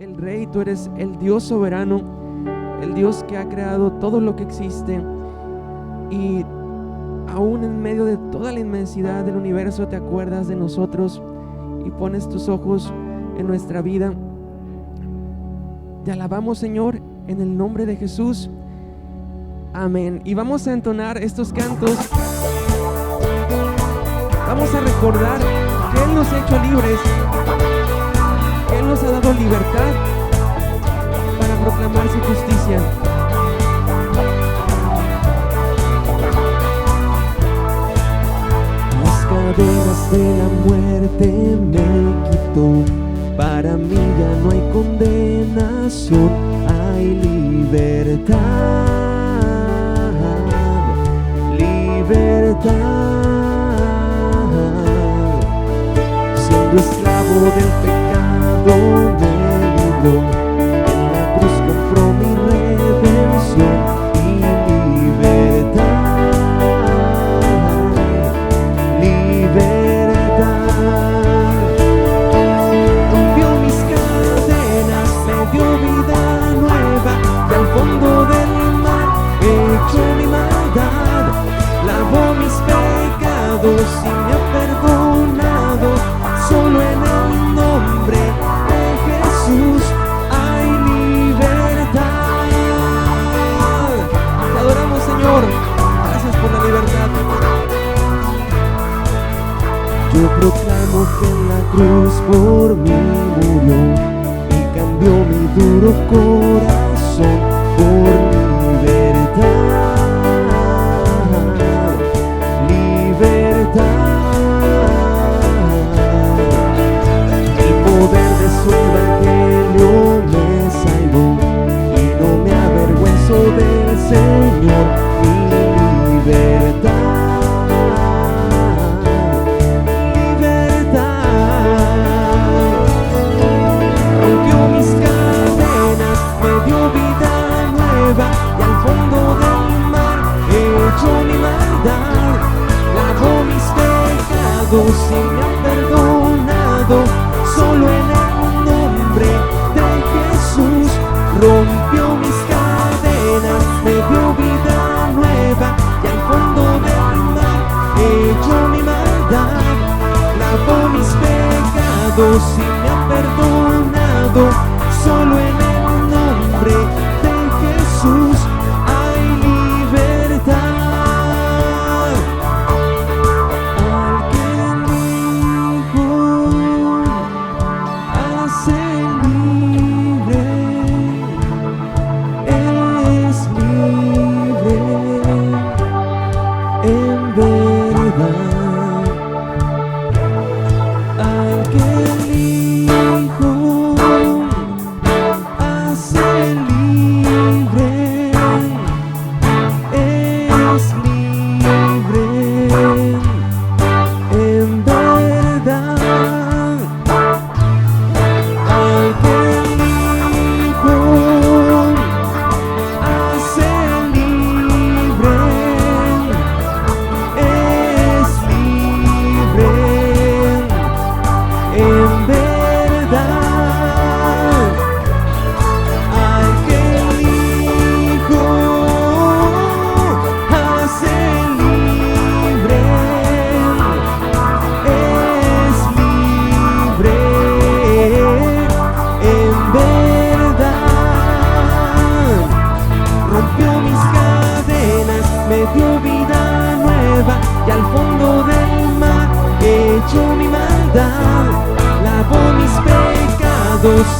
el Rey, tú eres el Dios soberano, el Dios que ha creado todo lo que existe, y aún en medio de toda la inmensidad del universo te acuerdas de nosotros y pones tus ojos en nuestra vida. Te alabamos, Señor, en el nombre de Jesús. Amén. Y vamos a entonar estos cantos. Vamos a recordar que Él nos ha hecho libres, que Él nos ha dado libertad para proclamar su justicia. Las cadenas de la muerte me quitó, para mí ya no hay condenación, hay libertad, libertad. Siendo esclavo del pecado me libró, en la cruz compró mi redención y libertad, libertad. Rompió mis cadenas, me dio vida nueva, y al fondo del mar echó mi maldad, lavó mis pecados y me ha perdonado. Solo en el nombre de Jesús hay libertad. Te adoramos, Señor. Gracias por la libertad. Yo proclamo que en la cruz por mí murió y cambió mi duro corazón por libertad, libertad. Su evangelio me salvó y no me avergüenzo del Señor, mi libertad, libertad. Rompió mis cadenas, me dio vida nueva, y al fondo del mar echó mi maldad, lavó mis pecados y me ha perdonado. Solo en el nombre de Jesús rompió mis cadenas, me dio vida nueva, y al fondo del mar echó mi maldad, lavó mis pecados y me ha perdonado. Solo en el nombre de Jesús hay libertad.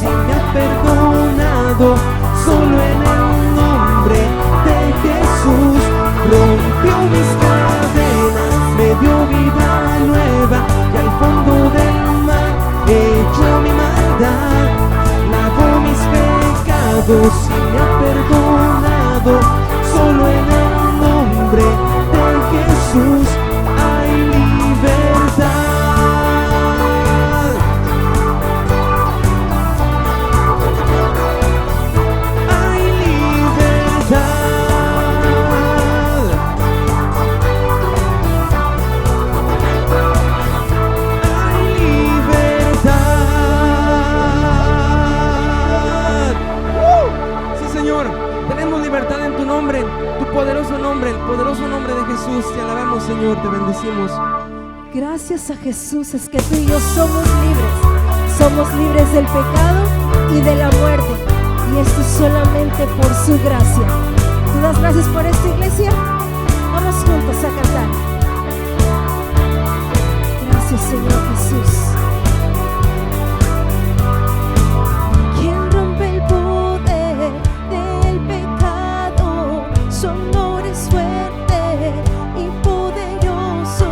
Y me ha perdonado. Solo en el nombre de Jesús rompió mis cadenas, me dio vida nueva, y al fondo del mar echó mi maldad, lavó mis pecados y me ha perdonado. Solo en el nombre de Jesús hay libertad. Jesús, te alabamos, Señor, te bendecimos. Gracias a Jesús es que tú y yo somos libres. Somos libres del pecado y de la muerte. Y esto es solamente por su gracia. ¿Tú das gracias por esta iglesia? Vamos juntos a cantar. Gracias, Señor Jesús. ¿Quién rompe el poder del pecado? Su amor es fuerte y poderoso.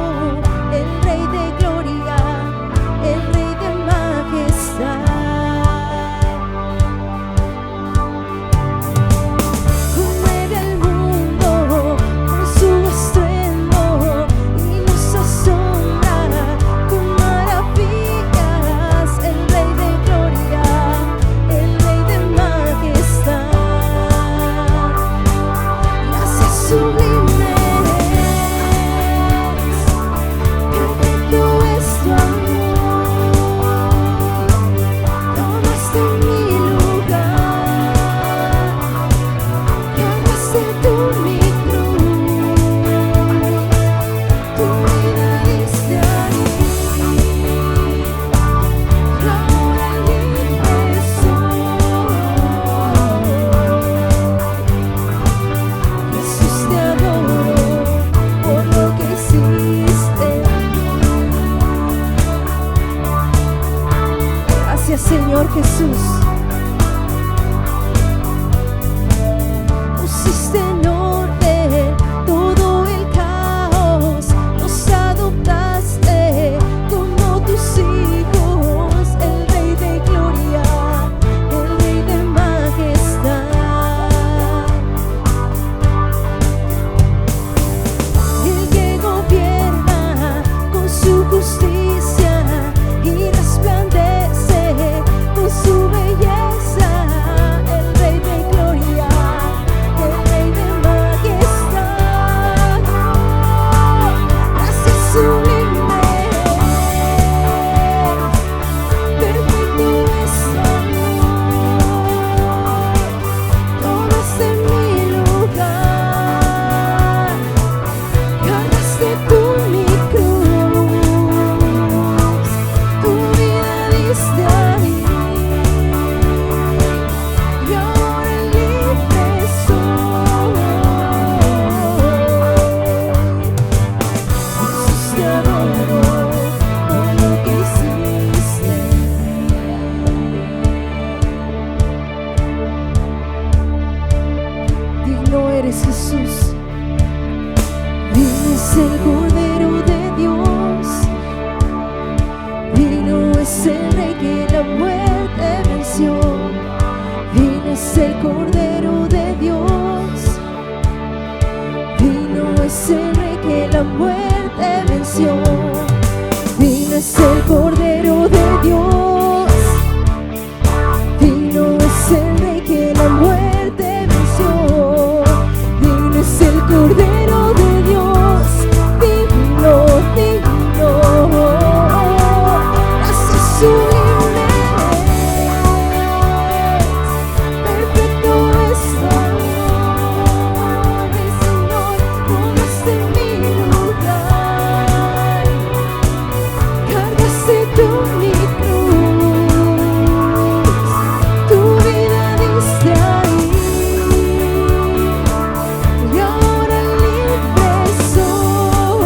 El Rey de gloria, el Rey de majestad. Conmueve al mundo con su estruendo y nos asombra con maravillas. El Rey de gloria, el Rey de majestad. Gracias sublime es, perfecto es tu amor. Tomaste mi lugar, cargaste tú mi cruz, tu vida diste ahí, y ahora libre soy. Jesús, te adoro por lo que hiciste. Gracias, Señor Jesús. Pusiste en orden todo el caos, nos adoptaste como tus hijos. El Rey de gloria, el Rey de majestad. El que gobierna con su justicia y resplandece con su belleza. El Rey de gloria, el Rey de majestad. Gracias sublime, perfecto es tu amor. Tomaste mi lugar, cargaste tú mi cruz, tu vida diste ahí, y ahora libre soy. Jesús, te adoro por lo que hiciste. Digno eres, Jesús. Digno es el Cordero de Dios. Digno es el Rey que la muerte venció. Digno es el Cordero de Dios. Digno es el Rey que la muerte venció. Digno es el Cordero de Dios. Digno es el Rey que la muerte venció. Digno es el Cordero de Dios. Digno, digno. Gracias sublime es, perfecto es tu amor. Señor, tomaste mi lugar, cargaste tú mi cruz, tu vida diste ahí, y ahora libre soy.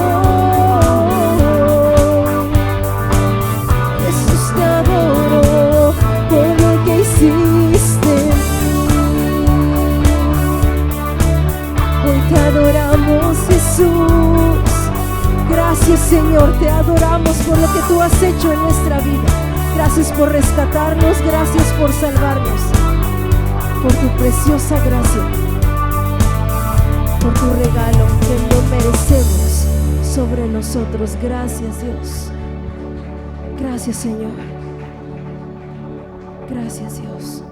Jesús, te adoro por lo que hiciste. Hoy te adoramos, Jesús. Gracias, Señor, te adoramos por lo que tú has hecho en nuestra vida. Gracias por rescatarnos, gracias por salvarnos, por tu preciosa gracia, por tu regalo que no merecemos sobre nosotros. Gracias, Dios. Gracias, Señor. Gracias, Dios.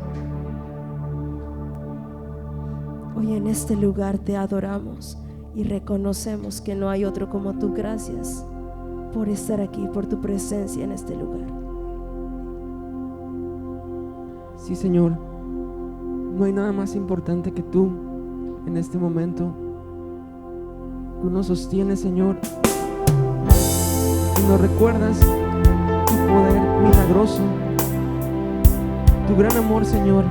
Hoy en este lugar te adoramos y reconocemos que no hay otro como tú. Gracias por estar aquí, por tu presencia en este lugar. Sí, Señor, no hay nada más importante que tú en este momento. Tú nos sostienes, Señor, y nos recuerdas tu poder milagroso, tu gran amor, Señor,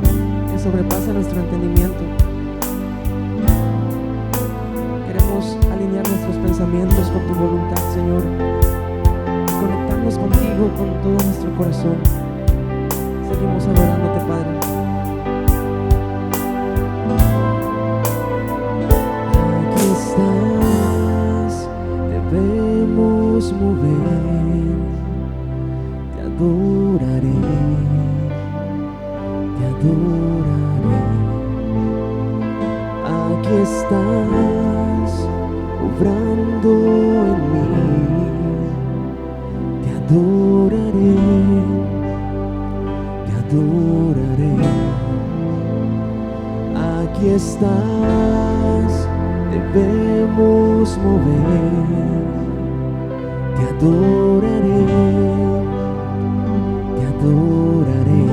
que sobrepasa nuestro entendimiento. Queremos alinear nuestros pensamientos con tu voluntad, Señor, conectarnos contigo con todo nuestro corazón. Seguimos adorándote, Padre. Aquí estás, debemos mover, te adoraré, te adoraré. Aquí estás, obrando en mí, te adoraré, te adoraré. Aquí estás, debemos mover, te adoraré, te adoraré.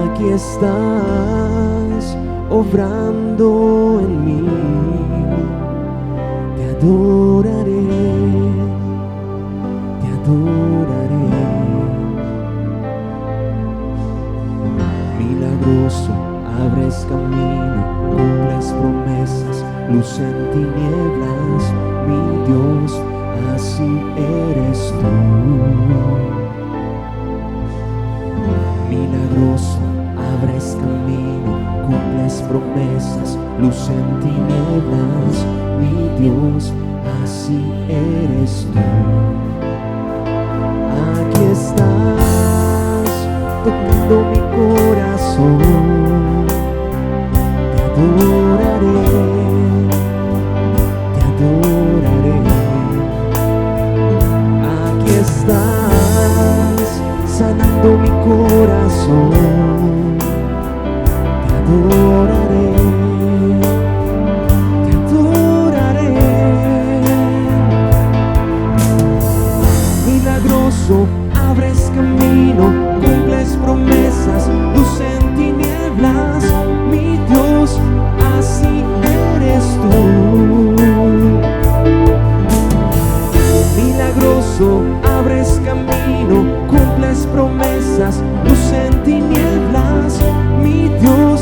Aquí estás, obrando en mí, te adoraré, te adoraré. Milagroso, abres camino, cumples promesas, luz en tinieblas, mi Dios, así eres tú. Milagroso, abres camino, cumples promesas, luz en tinieblas, mi Dios, así eres tú. Aquí estás, tocando mi corazón, te adoraré, te adoraré. Aquí estás, sanando mi corazón, te adoraré, te adoraré. Milagroso, abres camino, cumples promesas, luz en tinieblas, mi Dios, así eres tú. Milagroso, abres camino, cumples promesas, luz en tinieblas, mi Dios,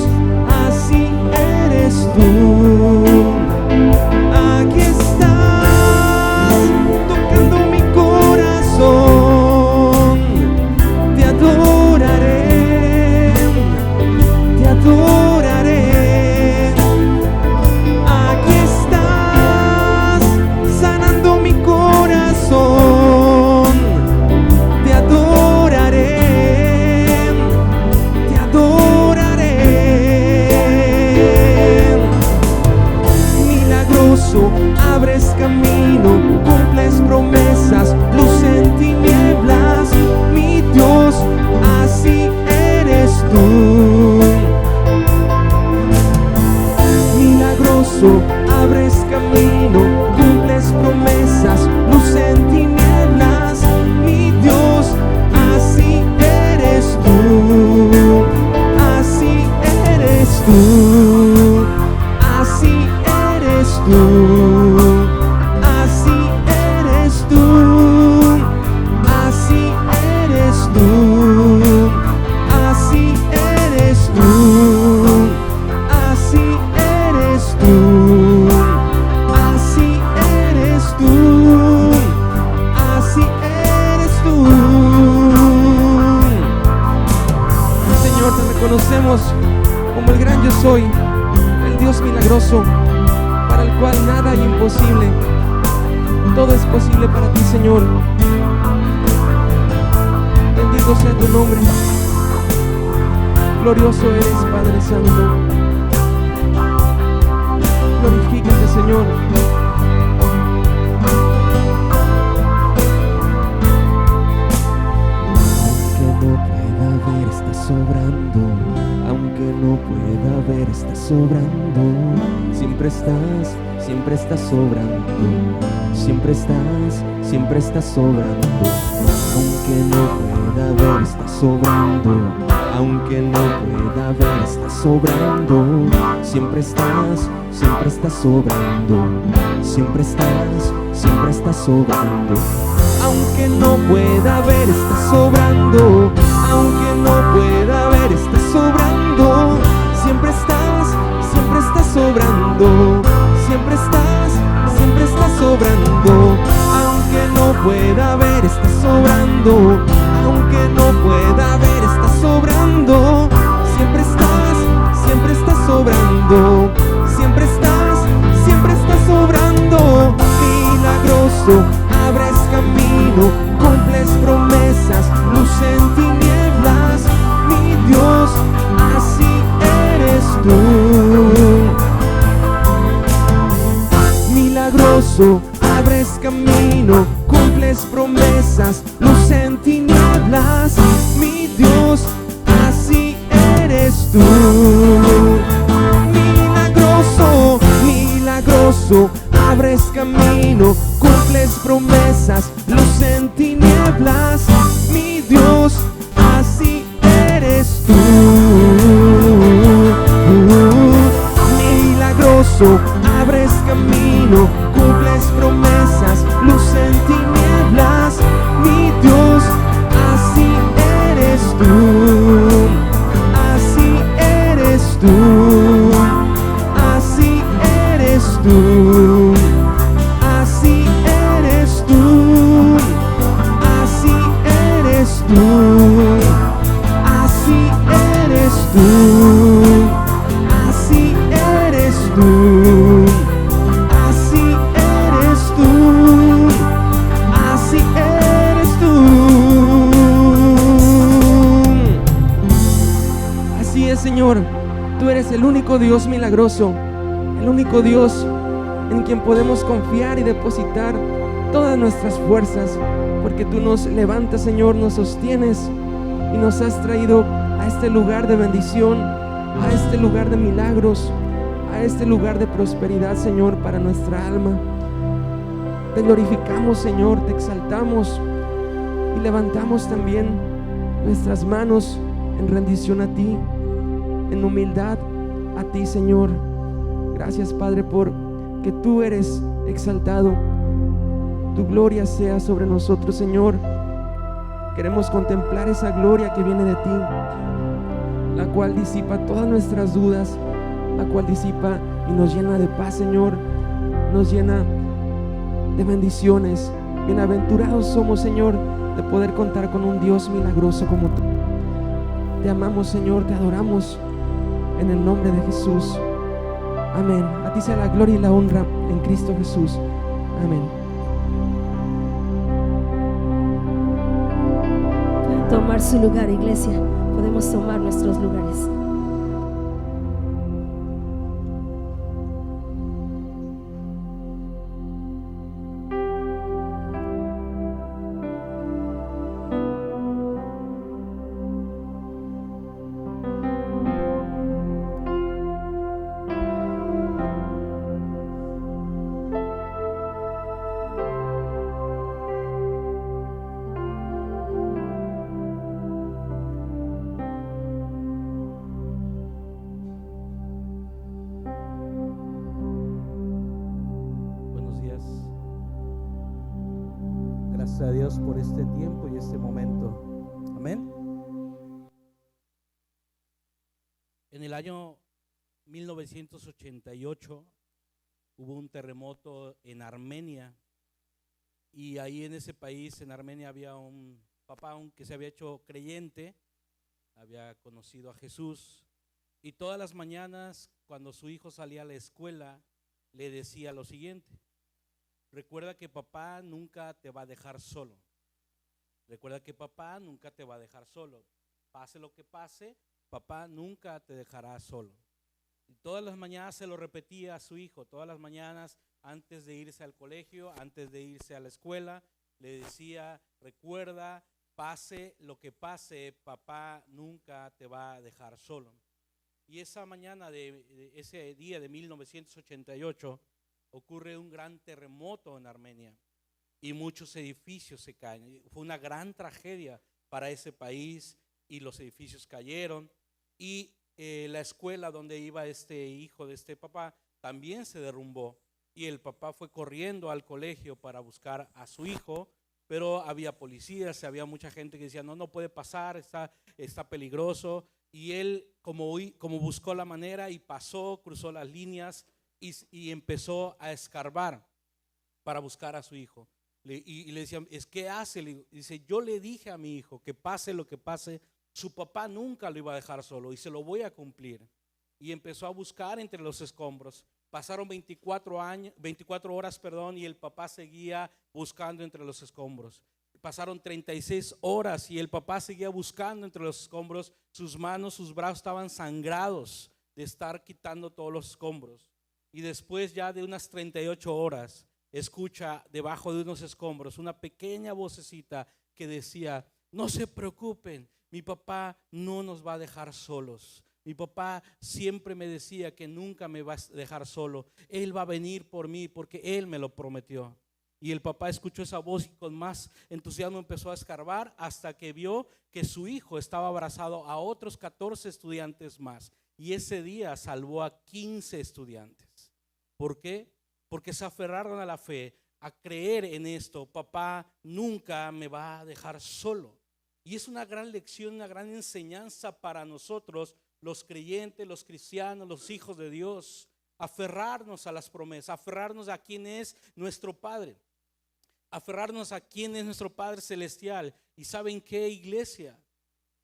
así eres tú. Aquí estás, tocando mi corazón, te adoraré, te adoraré. Aquí estás, sanando mi corazón, te adoraré, te adoraré. Milagroso, abres camino, cumples promesas, luz en tinieblas, mi Dios, así eres tú. Milagroso, abres camino, cumples promesas, luz en tinieblas, mi Dios, así eres tú, así eres tú, así eres tú, así eres tú, así eres tú, así eres tú, así eres tú, así eres tú, así eres tú. Señor, te reconocemos como el gran yo soy, el Dios milagroso, para el cual nada hay imposible. Todo es posible para ti, Señor. Bendito sea tu nombre. Glorioso eres, Padre Santo. Glorifícate, Señor. Aunque no pueda ver, estás sobrando. Siempre estás sobrando. Siempre estás sobrando. Aunque no pueda ver, estás sobrando. Aunque no pueda pueda ver, estás sobrando. Siempre estás sobrando. Siempre estás sobrando. Aunque no pueda ver, estás sobrando. Aunque no pueda ver, estás sobrando. Siempre estás sobrando. Siempre estás sobrando. Aunque no pueda ver, estás sobrando. Aunque no pueda ver, estás sobrando. Siempre estás sobrando. Siempre estás sobrando. Milagroso, abres camino, cumples promesas, luz en tinieblas. Mi Dios, así eres tú. Milagroso, abres camino, cumples promesas, luz en tinieblas. Mi Dios, así eres tú. Milagroso, milagroso, abres camino, cumples promesas, luz en tinieblas. Mi Dios, así eres tú. Milagroso, abres camino, cumples promesas, luz en tinieblas. Mi Dios, así eres tú. Así eres tú. Así eres tú. Así eres tú. Así eres tú. Así eres tú. Así eres tú. Así eres tú. Así eres tú. Así es, Señor. Tú eres el único Dios milagroso, el único Dios en quien podemos confiar y depositar todas nuestras fuerzas, porque tú nos levantas, Señor, nos sostienes y nos has traído a este lugar de bendición, a este lugar de milagros, a este lugar de prosperidad, Señor, para nuestra alma. Te glorificamos, Señor, te exaltamos y levantamos también nuestras manos en rendición a ti, en humildad a ti, Señor. Gracias, Padre, por que tú eres exaltado. Tu gloria sea sobre nosotros, Señor. Queremos contemplar esa gloria que viene de ti, la cual disipa todas nuestras dudas, la cual disipa y nos llena de paz, Señor. Nos llena de bendiciones. Bienaventurados somos, Señor, de poder contar con un Dios milagroso como tú. Te amamos, Señor, te adoramos en el nombre de Jesús. Amén. A ti sea la gloria y la honra en Cristo Jesús. Amén. Pueden tomar su lugar, iglesia. Podemos tomar nuestros lugares. Gracias a Dios por este tiempo y este momento. Amén. En el año 1988 hubo un terremoto en Armenia, y ahí en ese país, en Armenia, había un papá que se había hecho creyente, había conocido a Jesús, y todas las mañanas cuando su hijo salía a la escuela le decía lo siguiente: recuerda que papá nunca te va a dejar solo. Recuerda que papá nunca te va a dejar solo. Pase lo que pase, papá nunca te dejará solo. Y todas las mañanas se lo repetía a su hijo. Todas las mañanas, antes de irse al colegio, antes de irse a la escuela, le decía: recuerda, pase lo que pase, papá nunca te va a dejar solo. Y esa mañana de ese día de 1988 ocurre un gran terremoto en Armenia y muchos edificios se caen. Fue una gran tragedia para ese país y los edificios cayeron, y la escuela donde iba este hijo de este papá también se derrumbó y el papá fue corriendo al colegio para buscar a su hijo, pero había policías, había mucha gente que decía no puede pasar, está peligroso, y él como buscó la manera y pasó, cruzó las líneas y empezó a escarbar para buscar a su hijo. Y le decían, ¿qué hace? Dice, yo le dije a mi hijo que pase lo que pase, su papá nunca lo iba a dejar solo y se lo voy a cumplir. Y empezó a buscar entre los escombros. Pasaron 24 horas, y el papá seguía buscando entre los escombros. Pasaron 36 horas y el papá seguía buscando entre los escombros. Sus manos, sus brazos estaban sangrados de estar quitando todos los escombros. Y después ya de unas 38 horas, escucha debajo de unos escombros una pequeña vocecita que decía, no se preocupen, mi papá no nos va a dejar solos. Mi papá siempre me decía que nunca me va a dejar solo. Él va a venir por mí porque Él me lo prometió. Y el papá escuchó esa voz y con más entusiasmo empezó a escarbar hasta que vio que su hijo estaba abrazado a otros 14 estudiantes más. Y ese día salvó a 15 estudiantes. ¿Por qué? Porque se aferraron a la fe, a creer en esto. Papá nunca me va a dejar solo. Y es una gran lección, una gran enseñanza para nosotros, los creyentes, los cristianos, los hijos de Dios. Aferrarnos a las promesas, aferrarnos a quien es nuestro Padre, aferrarnos a quien es nuestro Padre Celestial. ¿Y saben qué, iglesia?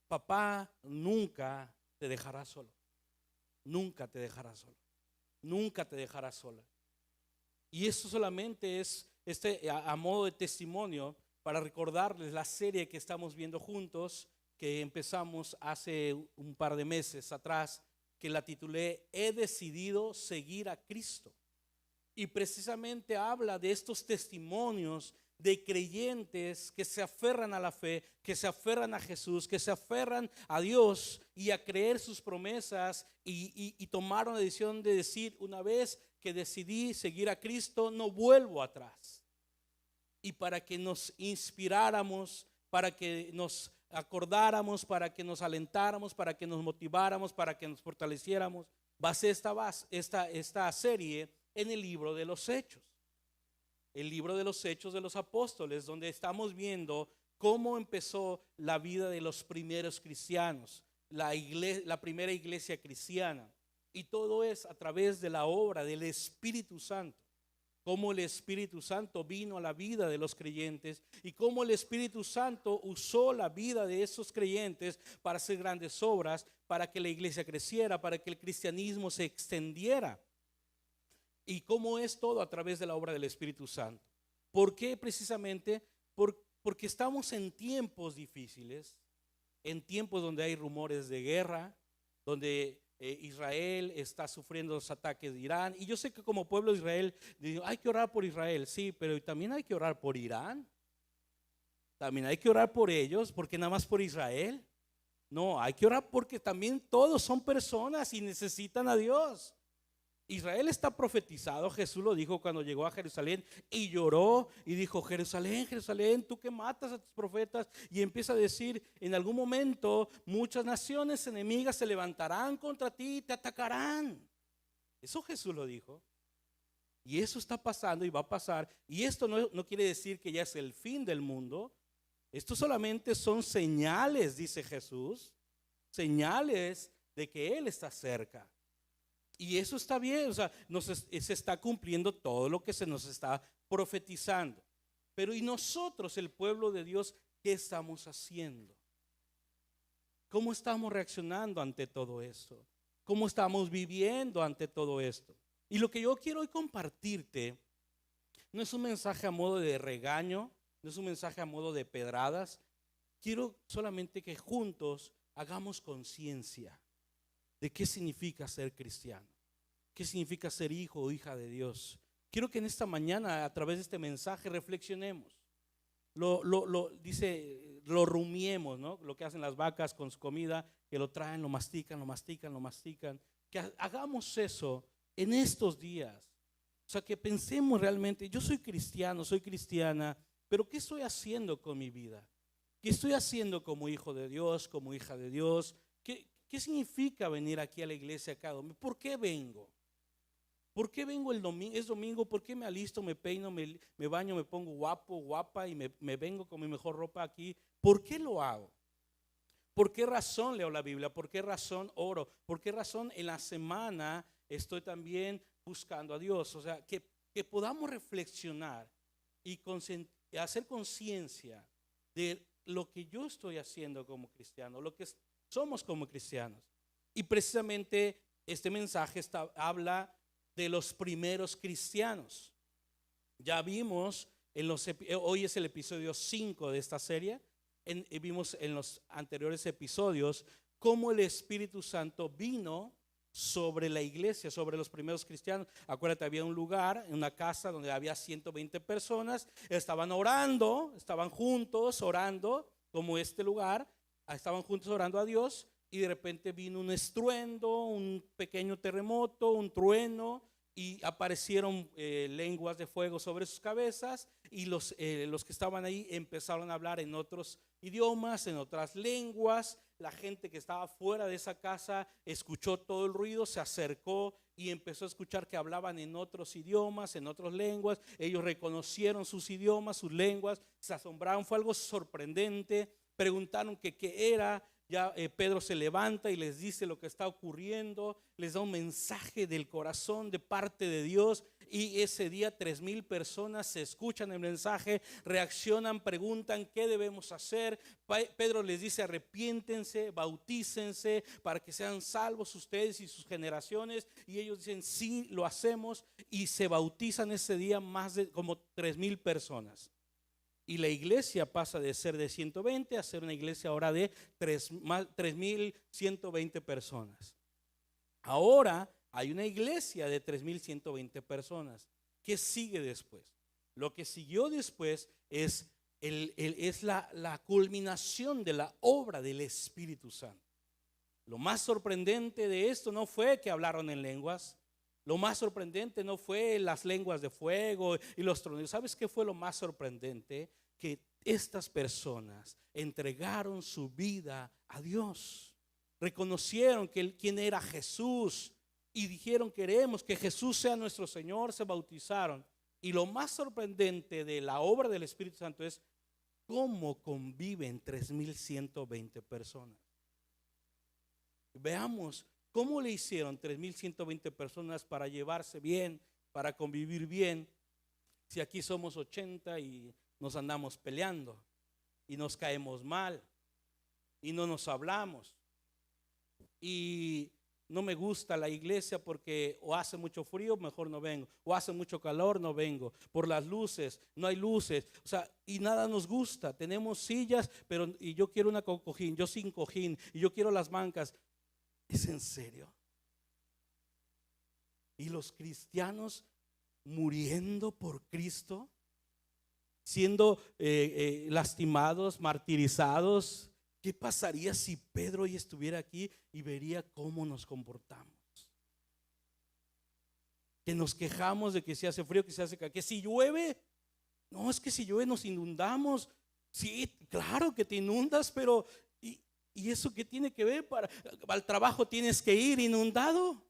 Papá nunca te dejará solo. Nunca te dejará solo. Nunca te dejará sola. Y esto solamente es a modo de testimonio para recordarles la serie que estamos viendo juntos, que empezamos hace un par de meses atrás, que la titulé He decidido seguir a Cristo. Y precisamente habla de estos testimonios de creyentes que se aferran a la fe, que se aferran a Jesús, que se aferran a Dios y a creer sus promesas y tomaron la decisión de decir, una vez que decidí seguir a Cristo, no vuelvo atrás. Y para que nos inspiráramos, para que nos acordáramos, para que nos alentáramos, para que nos motiváramos, para que nos fortaleciéramos, basé esta serie en el libro de los Hechos. El libro de los Hechos de los Apóstoles, donde estamos viendo cómo empezó la vida de los primeros cristianos, la primera iglesia cristiana. Y todo es a través de la obra del Espíritu Santo. Cómo el Espíritu Santo vino a la vida de los creyentes y cómo el Espíritu Santo usó la vida de esos creyentes para hacer grandes obras, para que la iglesia creciera, para que el cristianismo se extendiera. Y cómo es todo a través de la obra del Espíritu Santo. ¿Por qué? Precisamente porque estamos en tiempos difíciles, en tiempos donde hay rumores de guerra, donde Israel está sufriendo los ataques de Irán. Y yo sé que como pueblo de Israel hay que orar por Israel, sí, pero también hay que orar por Irán. También hay que orar por ellos, porque nada más por Israel. No, hay que orar porque también todos son personas y necesitan a Dios. Israel está profetizado, Jesús lo dijo cuando llegó a Jerusalén y lloró y dijo, Jerusalén, Jerusalén, tú que matas a tus profetas, y empieza a decir, en algún momento muchas naciones enemigas se levantarán contra ti y te atacarán. Eso Jesús lo dijo. Y eso está pasando y va a pasar. Y esto no quiere decir que ya es el fin del mundo. Esto solamente son señales, dice Jesús, señales de que Él está cerca. Y eso está bien, o sea, se está cumpliendo todo lo que se nos está profetizando. Pero ¿y nosotros, el pueblo de Dios, qué estamos haciendo? ¿Cómo estamos reaccionando ante todo esto? ¿Cómo estamos viviendo ante todo esto? Y lo que yo quiero hoy compartirte no es un mensaje a modo de regaño, no es un mensaje a modo de pedradas. Quiero solamente que juntos hagamos conciencia de qué significa ser cristiano, qué significa ser hijo o hija de Dios. Quiero que en esta mañana, a través de este mensaje, reflexionemos. Lo rumiemos, ¿no? Lo que hacen las vacas con su comida, que lo traen, lo mastican, lo mastican, lo mastican. Que hagamos eso en estos días. O sea, que pensemos realmente, yo soy cristiano, soy cristiana, pero ¿qué estoy haciendo con mi vida? ¿Qué estoy haciendo como hijo de Dios, como hija de Dios? ¿qué significa venir aquí a la iglesia cada domingo? ¿Por qué vengo? ¿Por qué vengo el domingo? Es domingo, ¿por qué me alisto, me peino, me baño, me pongo guapo, guapa y me vengo con mi mejor ropa aquí? ¿Por qué lo hago? ¿Por qué razón leo la Biblia? ¿Por qué razón oro? ¿Por qué razón en la semana estoy también buscando a Dios? O sea, que podamos reflexionar y hacer conciencia de lo que yo estoy haciendo como cristiano, lo que somos como cristianos. Y precisamente este mensaje habla de los primeros cristianos. Ya vimos, hoy es el episodio 5 de esta serie. Vimos en los anteriores episodios cómo el Espíritu Santo vino sobre la iglesia, sobre los primeros cristianos. Acuérdate, había un lugar, en una casa donde había 120 personas, estaban orando, estaban juntos orando, como este lugar, estaban juntos orando a Dios, y de repente vino un estruendo, un pequeño terremoto, un trueno, y aparecieron lenguas de fuego sobre sus cabezas, y los que estaban ahí empezaron a hablar en otros idiomas, en otras lenguas. La gente que estaba fuera de esa casa escuchó todo el ruido, se acercó y empezó a escuchar que hablaban en otros idiomas, en otras lenguas. Ellos reconocieron sus idiomas, sus lenguas, se asombraron, fue algo sorprendente. Preguntaron que qué era. Ya Pedro se levanta y les dice lo que está ocurriendo, les da un mensaje del corazón de parte de Dios, y ese día 3,000 personas se escuchan el mensaje, reaccionan, preguntan qué debemos hacer. Pedro les dice: arrepiéntense, bautícense para que sean salvos ustedes y sus generaciones, y ellos dicen: sí, lo hacemos, y se bautizan ese día más de como 3,000 personas. Y la iglesia pasa de ser de 120 a ser una iglesia ahora de 3,120 personas. Ahora hay una iglesia de 3,120 personas. ¿Qué sigue después? Lo que siguió después es la culminación de la obra del Espíritu Santo. Lo más sorprendente de esto no fue que hablaron en lenguas. Lo más sorprendente no fue las lenguas de fuego y los tronidos. ¿Sabes qué fue lo más sorprendente? Que estas personas entregaron su vida a Dios. Reconocieron quién era Jesús y dijeron: queremos que Jesús sea nuestro Señor. Se bautizaron. Y lo más sorprendente de la obra del Espíritu Santo es cómo conviven 3,120 personas. Veamos ¿cómo le hicieron 3,120 personas para llevarse bien, para convivir bien? Si aquí somos 80 y nos andamos peleando y nos caemos mal y no nos hablamos, y no me gusta la iglesia porque o hace mucho frío, mejor no vengo, o hace mucho calor, no vengo, por las luces, no hay luces, o sea, y nada nos gusta. Tenemos sillas, y yo quiero una con cojín, yo sin cojín, y yo quiero las bancas. ¿Es en serio? Y los cristianos muriendo por Cristo, siendo lastimados, martirizados. ¿Qué pasaría si Pedro hoy estuviera aquí y vería cómo nos comportamos? Que nos quejamos de que se hace frío, que se hace calor, que si llueve. No, es que si llueve nos inundamos. Sí, claro que te inundas, pero ¿y eso qué tiene que ver? Al trabajo tienes que ir inundado.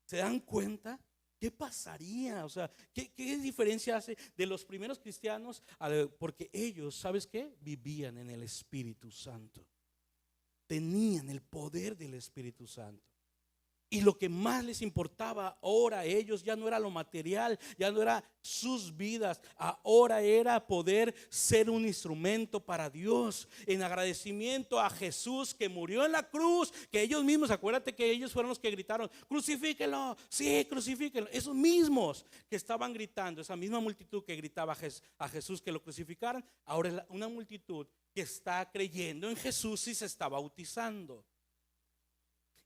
¿Se dan cuenta? ¿Qué pasaría? O sea, ¿qué diferencia hace de los primeros cristianos? Porque ellos, ¿sabes qué? Vivían en el Espíritu Santo. Tenían el poder del Espíritu Santo. Y lo que más les importaba ahora a ellos ya no era lo material, ya no era sus vidas. Ahora era poder ser un instrumento para Dios, en agradecimiento a Jesús que murió en la cruz. Que ellos mismos, acuérdate que ellos fueron los que gritaron: crucifíquenlo, sí, crucifíquenlo. Esos mismos que estaban gritando, esa misma multitud que gritaba a Jesús que lo crucificaran, ahora es una multitud que está creyendo en Jesús y se está bautizando.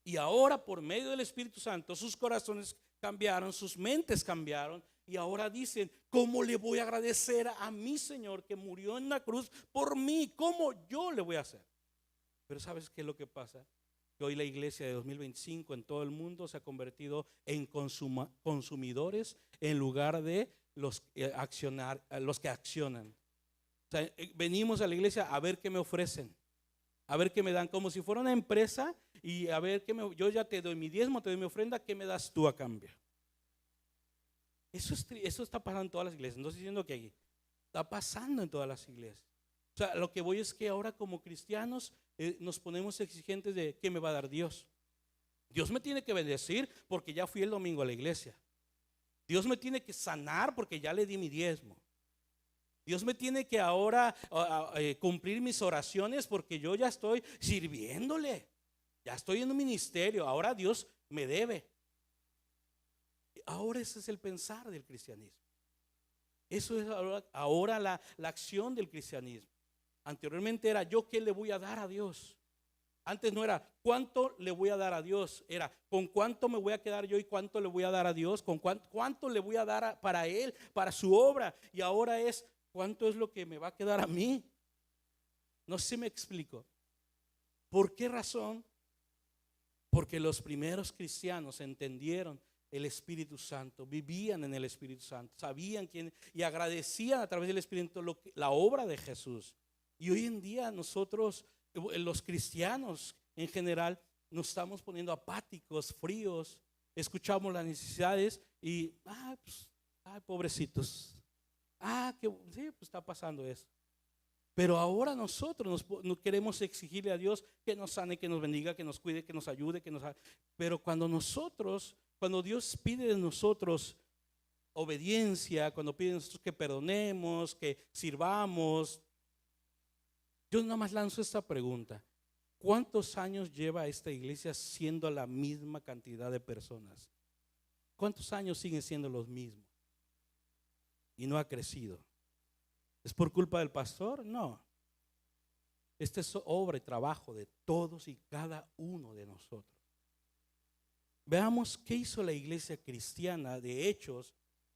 Y ahora, por medio del Espíritu Santo, sus corazones cambiaron, sus mentes cambiaron, y ahora dicen: ¿cómo le voy a agradecer a mi Señor que murió en la cruz por mí? ¿Cómo yo le voy a hacer? Pero ¿sabes qué es lo que pasa? Que hoy la iglesia de 2025 en todo el mundo se ha convertido en consumidores en lugar de los que accionan. O sea, venimos a la iglesia a ver qué me ofrecen. A ver qué me dan, como si fuera una empresa, y a ver yo ya te doy mi diezmo, te doy mi ofrenda, ¿qué me das tú a cambio? Eso está pasando en todas las iglesias. No estoy diciendo que aquí, está pasando en todas las iglesias. O sea, lo que voy es que ahora como cristianos nos ponemos exigentes de ¿qué me va a dar Dios? Dios me tiene que bendecir porque ya fui el domingo a la iglesia. Dios me tiene que sanar porque ya le di mi diezmo. Dios me tiene que ahora cumplir mis oraciones porque yo ya estoy sirviéndole. Ya estoy en un ministerio. Ahora Dios me debe. Ahora ese es el pensar del cristianismo. Eso es ahora la acción del cristianismo. Anteriormente era yo qué le voy a dar a Dios. Antes no era cuánto le voy a dar a Dios, era con cuánto me voy a quedar yo y cuánto le voy a dar a Dios, con cuánto le voy a dar para Él, para su obra. Y ahora es cuánto es lo que me va a quedar a mí. No sé si me explico. ¿Por qué razón? Porque los primeros cristianos entendieron el Espíritu Santo, vivían en el Espíritu Santo, sabían quién y agradecían a través del Espíritu la obra de Jesús. Y hoy en día nosotros, los cristianos en general, nos estamos poniendo apáticos, fríos, escuchamos las necesidades y pues, pobrecitos, que sí, pues está pasando eso. Pero ahora nosotros nos queremos exigirle a Dios que nos sane, que nos bendiga, que nos cuide, que nos ayude, pero cuando Dios pide de nosotros obediencia, cuando pide de nosotros que perdonemos, que sirvamos, yo nada más lanzo esta pregunta: ¿cuántos años lleva esta iglesia siendo la misma cantidad de personas? ¿Cuántos años siguen siendo los mismos? Y no ha crecido. ¿Es por culpa del pastor? No. Esta es obra y trabajo de todos y cada uno de nosotros. Veamos qué hizo la iglesia cristiana de Hechos,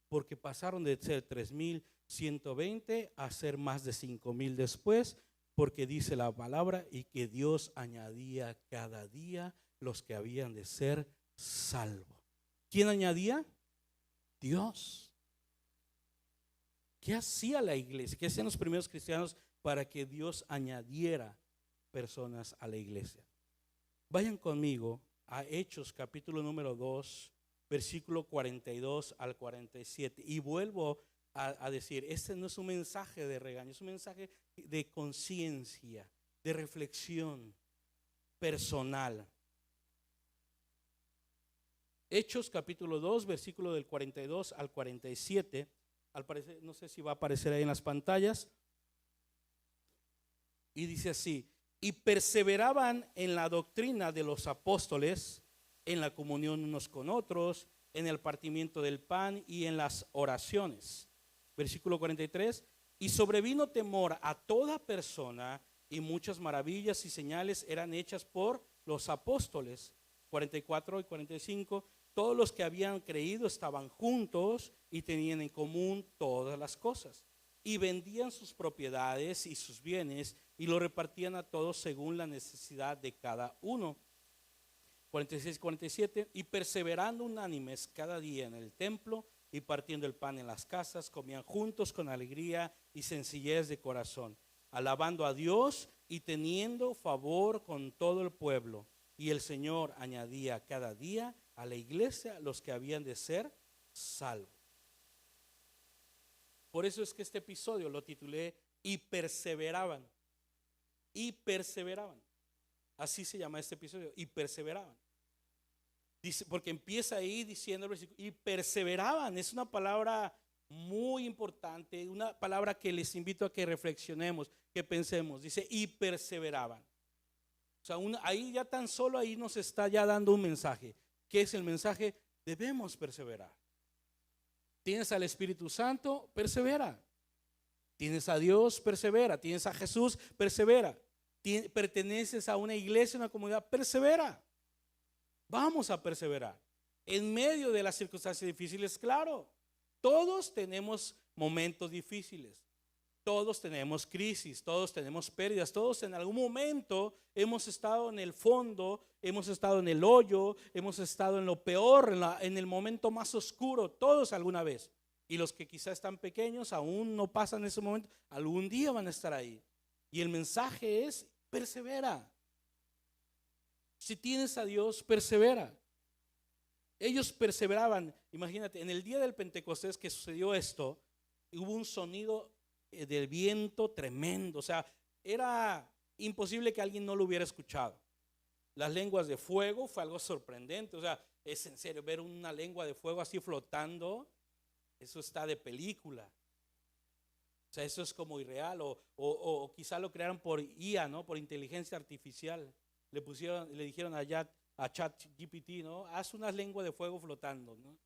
porque pasaron de ser 3,120 a ser más de 5,000 después, porque dice la palabra y que Dios añadía cada día los que habían de ser salvos. ¿Quién añadía? Dios. ¿Qué hacía la iglesia? ¿Qué hacían los primeros cristianos para que Dios añadiera personas a la iglesia? Vayan conmigo a Hechos capítulo número 2, versículo 42 al 47. Y vuelvo a decir, este no es un mensaje de regaño, es un mensaje de conciencia, de reflexión personal. Hechos capítulo 2, versículo del 42 al 47. Al parecer, no sé si va a aparecer ahí en las pantallas. Y dice así: y perseveraban en la doctrina de los apóstoles, en la comunión unos con otros, en el partimiento del pan y en las oraciones. Versículo 43: y sobrevino temor a toda persona, y muchas maravillas y señales eran hechas por los apóstoles. 44 y 45: todos los que habían creído estaban juntos y tenían en común todas las cosas, y vendían sus propiedades y sus bienes y lo repartían a todos según la necesidad de cada uno. 46 y 47: y perseverando unánimes cada día en el templo y partiendo el pan en las casas, comían juntos con alegría y sencillez de corazón, alabando a Dios y teniendo favor con todo el pueblo. Y el Señor añadía cada día a la iglesia los que habían de ser salvos. Por eso es que este episodio lo titulé y perseveraban. Y perseveraban. Así se llama este episodio, y perseveraban. Dice, porque empieza ahí diciendo el versículo, y perseveraban. Es una palabra muy importante, una palabra que les invito a que reflexionemos, que pensemos. Dice, y perseveraban. O sea, ahí ya tan solo ahí nos está ya dando un mensaje. ¿Qué es el mensaje? Debemos perseverar. Tienes al Espíritu Santo, persevera. Tienes a Dios, persevera. Tienes a Jesús, persevera. Perteneces a una iglesia, una comunidad, persevera. Vamos a perseverar. En medio de las circunstancias difíciles, claro. Todos tenemos momentos difíciles. Todos tenemos crisis, todos tenemos pérdidas, todos en algún momento hemos estado en el fondo, hemos estado en el hoyo, hemos estado en lo peor, en el momento más oscuro, todos alguna vez. Y los que quizás están pequeños aún no pasan ese momento, algún día van a estar ahí. Y el mensaje es persevera. Si tienes a Dios, persevera. Ellos perseveraban. Imagínate, en el día del Pentecostés que sucedió esto, hubo un sonido del viento tremendo. O sea, era imposible que alguien no lo hubiera escuchado. Las lenguas de fuego fue algo sorprendente. O sea, es en serio, ver una lengua de fuego así flotando, eso está de película. O sea, eso es como irreal. O quizá lo crearon por IA, ¿no? Por inteligencia artificial. Le dijeron a ChatGPT, ¿no? Haz una lengua de fuego flotando, ¿no?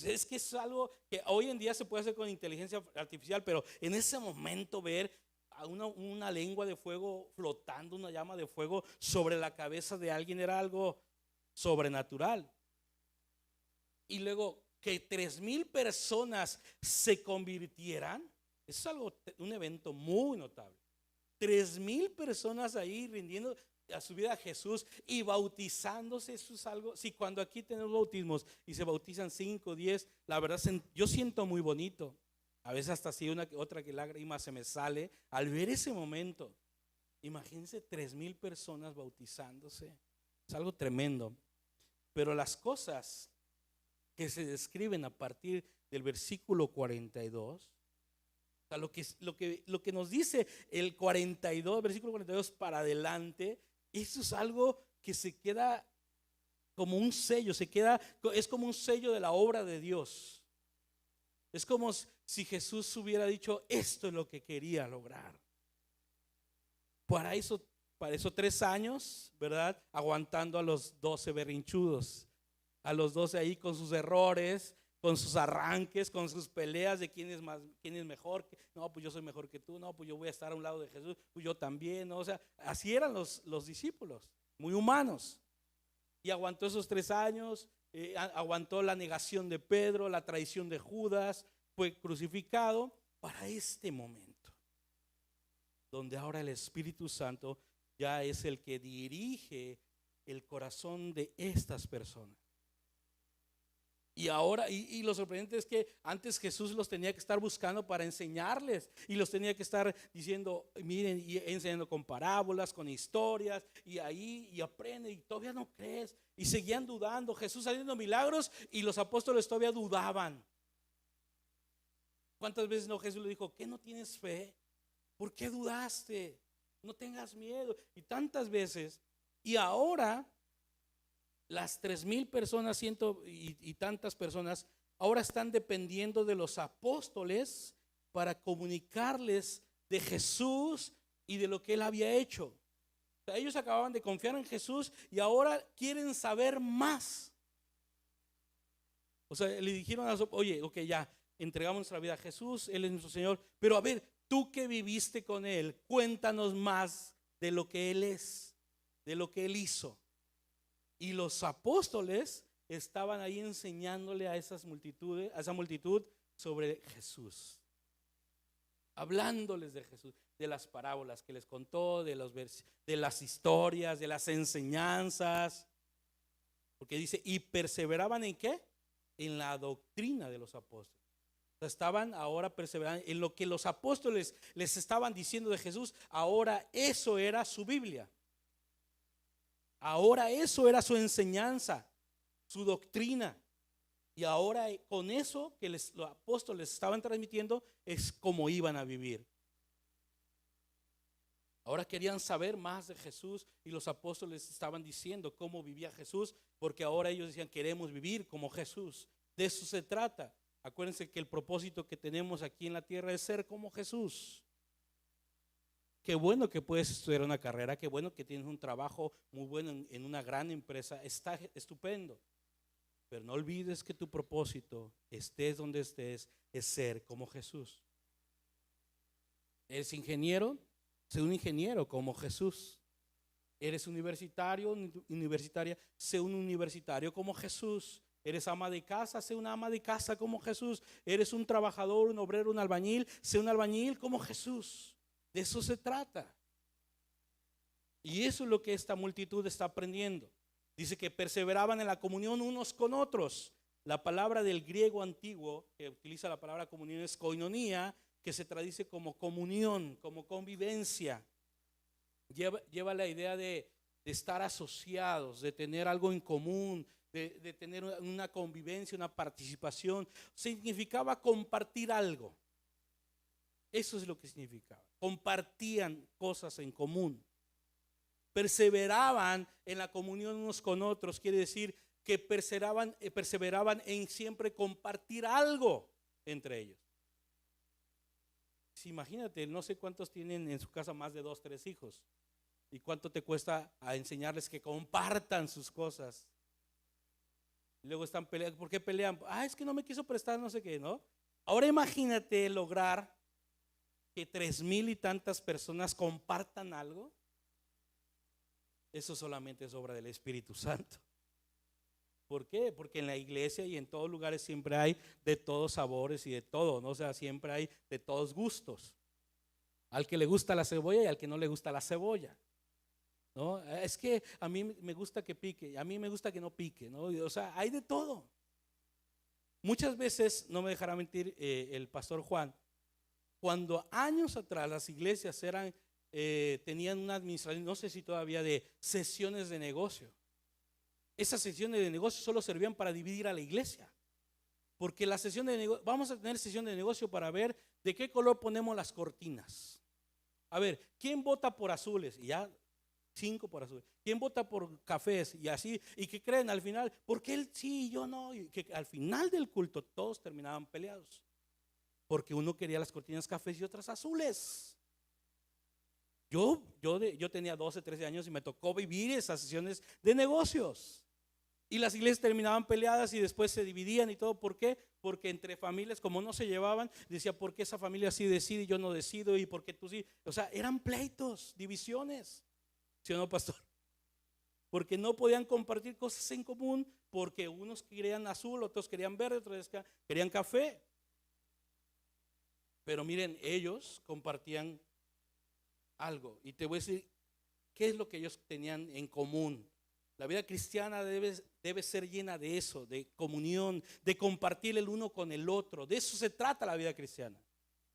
Es que es algo que hoy en día se puede hacer con inteligencia artificial, pero en ese momento ver a una lengua de fuego flotando, una llama de fuego sobre la cabeza de alguien era algo sobrenatural. Y luego que 3,000 personas se convirtieran, es algo, un evento muy notable. 3,000 personas ahí rindiendo a su vida a Jesús y bautizándose. Eso es algo, si cuando aquí tenemos bautismos y se bautizan 5, 10, la verdad yo siento muy bonito. A veces hasta así otra que lágrima se me sale al ver ese momento. Imagínense 3,000 personas bautizándose. Es algo tremendo. Pero las cosas que se describen a partir del versículo 42, o sea, lo que nos dice el 42, versículo 42 para adelante, eso es algo que se queda como un sello, es como un sello de la obra de Dios. Es como si Jesús hubiera dicho, esto es lo que quería lograr. Para eso 3 años, ¿verdad? Aguantando a los 12 berrinchudos, a los 12 ahí con sus errores, con sus arranques, con sus peleas de quién es mejor. No, pues yo soy mejor que tú. No, pues yo voy a estar a un lado de Jesús. Pues yo también, ¿no? O sea, así eran los discípulos, muy humanos. Y aguantó esos 3 años, aguantó la negación de Pedro, la traición de Judas, fue crucificado para este momento, donde ahora el Espíritu Santo ya es el que dirige el corazón de estas personas. Y ahora, y lo sorprendente es que antes Jesús los tenía que estar buscando para enseñarles, y los tenía que estar diciendo, miren, y enseñando con parábolas, con historias, y ahí, y aprende, y todavía no crees, y seguían dudando. Jesús haciendo milagros, y los apóstoles todavía dudaban. ¿Cuántas veces no Jesús le dijo, ¿qué no tienes fe? ¿Por qué dudaste? No tengas miedo. Y tantas veces, y ahora las 3,000 personas, y tantas personas, ahora están dependiendo de los apóstoles para comunicarles de Jesús y de lo que Él había hecho. O sea, ellos acababan de confiar en Jesús y ahora quieren saber más. O sea, le dijeron oye, ok, ya, entregamos nuestra vida a Jesús, Él es nuestro Señor, pero a ver, tú que viviste con Él, cuéntanos más de lo que Él es, de lo que Él hizo. Y los apóstoles estaban ahí enseñándole a esa multitud sobre Jesús, hablándoles de Jesús, de las parábolas que les contó, de las historias, de las enseñanzas. Porque dice, y perseveraban ¿en qué? En la doctrina de los apóstoles. O sea, estaban ahora perseverando en lo que los apóstoles les estaban diciendo de Jesús. Ahora eso era su Biblia. Ahora eso era su enseñanza, su doctrina. Y ahora con eso que los apóstoles estaban transmitiendo es como iban a vivir. Ahora querían saber más de Jesús y los apóstoles estaban diciendo cómo vivía Jesús, porque ahora ellos decían, queremos vivir como Jesús. De eso se trata. Acuérdense que el propósito que tenemos aquí en la tierra es ser como Jesús. Qué bueno que puedes estudiar una carrera, qué bueno que tienes un trabajo muy bueno en una gran empresa, está estupendo. Pero no olvides que tu propósito, estés donde estés, es ser como Jesús. ¿Eres ingeniero? Sé un ingeniero como Jesús. ¿Eres universitaria? Sé un universitario como Jesús. ¿Eres ama de casa? Sé una ama de casa como Jesús. ¿Eres un trabajador, un obrero, un albañil? Sé un albañil como Jesús. De eso se trata. Y eso es lo que esta multitud está aprendiendo. Dice que perseveraban en la comunión unos con otros. La palabra del griego antiguo que utiliza la palabra comunión es koinonía, que se traduce como comunión, como convivencia. lleva la idea de estar asociados, de tener algo en común, de tener una convivencia, una participación. Significaba compartir algo. Eso es lo que significaba. Compartían cosas en común. Perseveraban en la comunión unos con otros. Quiere decir que perseveraban en siempre compartir algo entre ellos. Sí, imagínate, no sé cuántos tienen en su casa más de 2, 3 hijos. ¿Y cuánto te cuesta a enseñarles que compartan sus cosas? Luego están peleando. ¿Por qué pelean? Es que no me quiso prestar no sé qué, ¿no? Ahora imagínate lograr que 3,000 y tantas personas compartan algo. Eso solamente es obra del Espíritu Santo. ¿Por qué? Porque en la iglesia y en todos lugares siempre hay de todos sabores y de todo, ¿no? O sea, siempre hay de todos gustos. Al que le gusta la cebolla y al que no le gusta la cebolla, ¿no? Es que a mí me gusta que pique, a mí me gusta que no pique, ¿no? O sea, hay de todo. Muchas veces, no me dejará mentir el pastor Juan, cuando años atrás las iglesias tenían una administración, no sé si todavía, de sesiones de negocio. Esas sesiones de negocio solo servían para dividir a la iglesia. Porque la sesión de negocio, vamos a tener sesión de negocio para ver de qué color ponemos las cortinas. A ver, ¿quién vota por azules? Y ya 5 por azules. ¿Quién vota por cafés? Y así, y que creen al final, porque él sí y yo no. Y que al final del culto todos terminaban peleados. Porque uno quería las cortinas cafés y otras azules. Yo tenía 12, 13 años y me tocó vivir esas sesiones de negocios. Y las iglesias terminaban peleadas y después se dividían y todo. ¿Por qué? Porque entre familias, como no se llevaban, decía, ¿por qué esa familia sí decide y yo no decido? ¿Y por qué tú sí? O sea, eran pleitos, divisiones. ¿Sí o no, pastor? Porque no podían compartir cosas en común, porque unos querían azul, otros querían verde, otros querían café. Pero miren, ellos compartían algo. Y te voy a decir, ¿qué es lo que ellos tenían en común? La vida cristiana debe ser llena de eso, de comunión, de compartir el uno con el otro. De eso se trata la vida cristiana.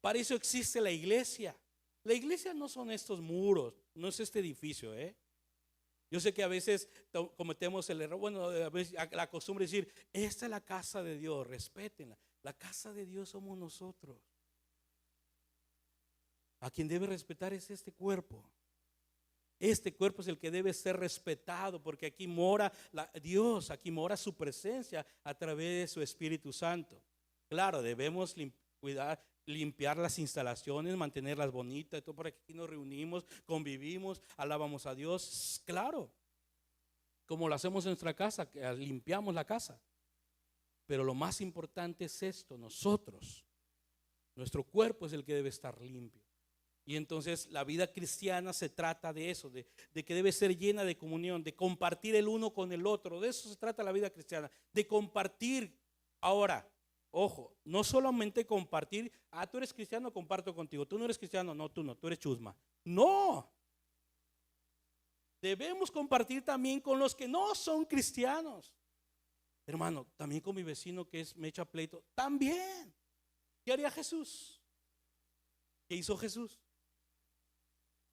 Para eso existe la iglesia. La iglesia no son estos muros, no es este edificio, Yo sé que a veces cometemos el error, bueno, a veces la costumbre de decir, esta es la casa de Dios, respétenla. La casa de Dios somos nosotros. A quien debe respetar es este cuerpo. Este cuerpo es el que debe ser respetado, porque aquí mora Dios, aquí mora su presencia a través de su Espíritu Santo. Claro, debemos limpiar las instalaciones, mantenerlas bonitas, todo. Por aquí nos reunimos, convivimos, alabamos a Dios, claro, como lo hacemos en nuestra casa, que limpiamos la casa. Pero lo más importante es esto, nuestro cuerpo es el que debe estar limpio. Y entonces la vida cristiana se trata de eso, de que debe ser llena de comunión, de compartir el uno con el otro. De eso se trata la vida cristiana, de compartir. Ahora, ojo, no solamente compartir, tú eres cristiano, comparto contigo. Tú no eres cristiano, no, tú eres chusma. No, debemos compartir también con los que no son cristianos. Hermano, también con mi vecino que me echa pleito, también. ¿Qué haría Jesús? ¿Qué hizo Jesús?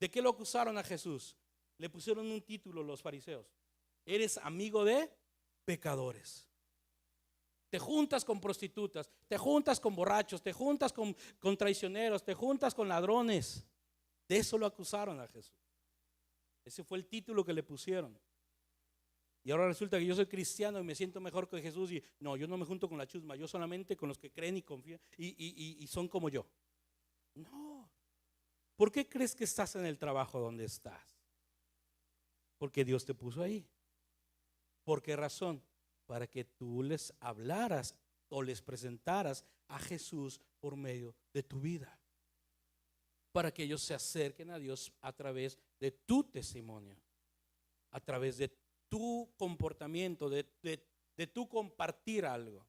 ¿De qué lo acusaron a Jesús? Le pusieron un título los fariseos: eres amigo de pecadores. Te juntas con prostitutas, te juntas con borrachos, te juntas con traicioneros, te juntas con ladrones. De eso lo acusaron a Jesús. Ese fue el título que le pusieron. Y ahora resulta que yo soy cristiano y me siento mejor que Jesús. Y no, yo no me junto con la chusma, yo solamente con los que creen y confían y son como yo. No. ¿Por qué crees que estás en el trabajo donde estás? Porque Dios te puso ahí. ¿Por qué razón? Para que tú les hablaras o les presentaras a Jesús por medio de tu vida. Para que ellos se acerquen a Dios a través de tu testimonio, a través de tu comportamiento, de tu compartir algo.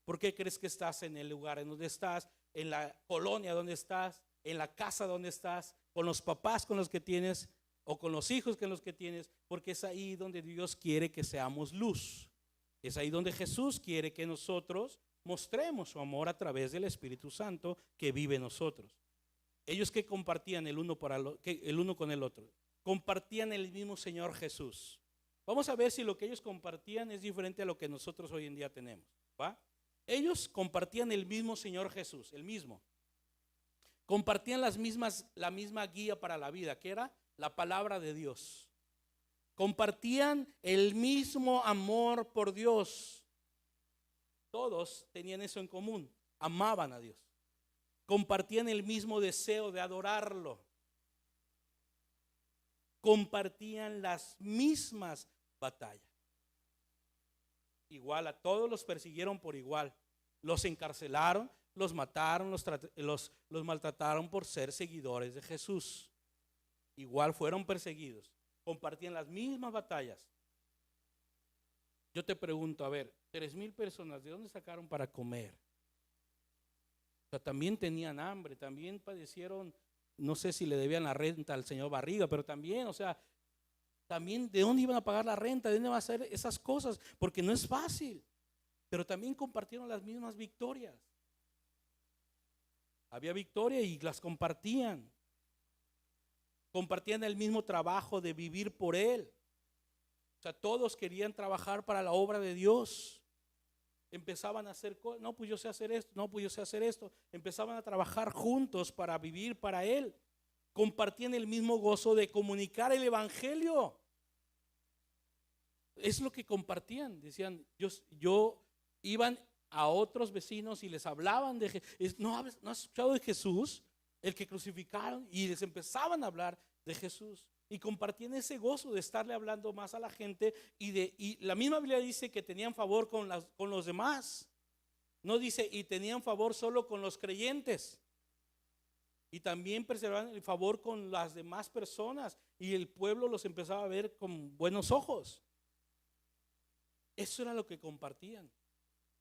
¿Por qué crees que estás en el lugar en donde estás, en la colonia donde estás, en la casa donde estás, con los papás con los que tienes o con los hijos con los que tienes? Porque es ahí donde Dios quiere que seamos luz. Es ahí donde Jesús quiere que nosotros mostremos su amor a través del Espíritu Santo que vive en nosotros. Ellos que compartían el uno con el otro. compartían el mismo Señor Jesús. Vamos a ver si lo que ellos compartían es diferente a lo que nosotros hoy en día tenemos, ¿va? Ellos compartían el mismo Señor Jesús, el mismo. Compartían la misma guía para la vida, que era la palabra de Dios. Compartían el mismo amor por Dios. Todos tenían eso en común, amaban a Dios. Compartían el mismo deseo de adorarlo. Compartían las mismas batallas. Igual, a todos los persiguieron por igual. Los encarcelaron, los mataron, los maltrataron por ser seguidores de Jesús. Igual fueron perseguidos. Compartían las mismas batallas. Yo te pregunto, a ver, 3,000 personas, ¿de dónde sacaron para comer? O sea, también tenían hambre, también padecieron, no sé si le debían la renta al señor Barriga, pero también, o sea, también de dónde iban a pagar la renta, de dónde iban a hacer esas cosas, porque no es fácil. Pero también compartieron las mismas victorias. Había victoria y las compartían. Compartían el mismo trabajo de vivir por Él. O sea, todos querían trabajar para la obra de Dios. Empezaban a hacer cosas, no, pues yo sé hacer esto, no, pues yo sé hacer esto. Empezaban a trabajar juntos para vivir para Él. Compartían el mismo gozo de comunicar el evangelio. Es lo que compartían. Decían, yo iban a otros vecinos y les hablaban de Jesús. ¿No has escuchado de Jesús? El que crucificaron, y les empezaban a hablar de Jesús. Y compartían ese gozo de estarle hablando más a la gente. Y la misma Biblia dice que tenían favor con los demás. No dice, y tenían favor solo con los creyentes. Y también preservaban el favor con las demás personas. Y el pueblo los empezaba a ver con buenos ojos. Eso era lo que compartían.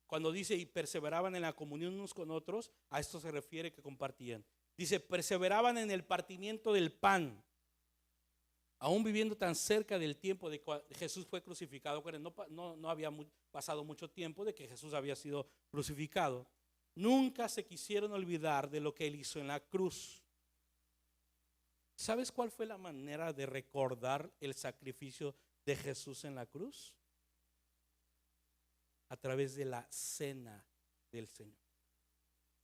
Cuando dice, y perseveraban en la comunión unos con otros, a esto se refiere que compartían. Dice, perseveraban en el partimiento del pan. Aún viviendo tan cerca del tiempo de que Jesús fue crucificado. No había pasado mucho tiempo de que Jesús había sido crucificado. Nunca se quisieron olvidar de lo que Él hizo en la cruz. ¿Sabes cuál fue la manera de recordar el sacrificio de Jesús en la cruz? A través de la cena del Señor.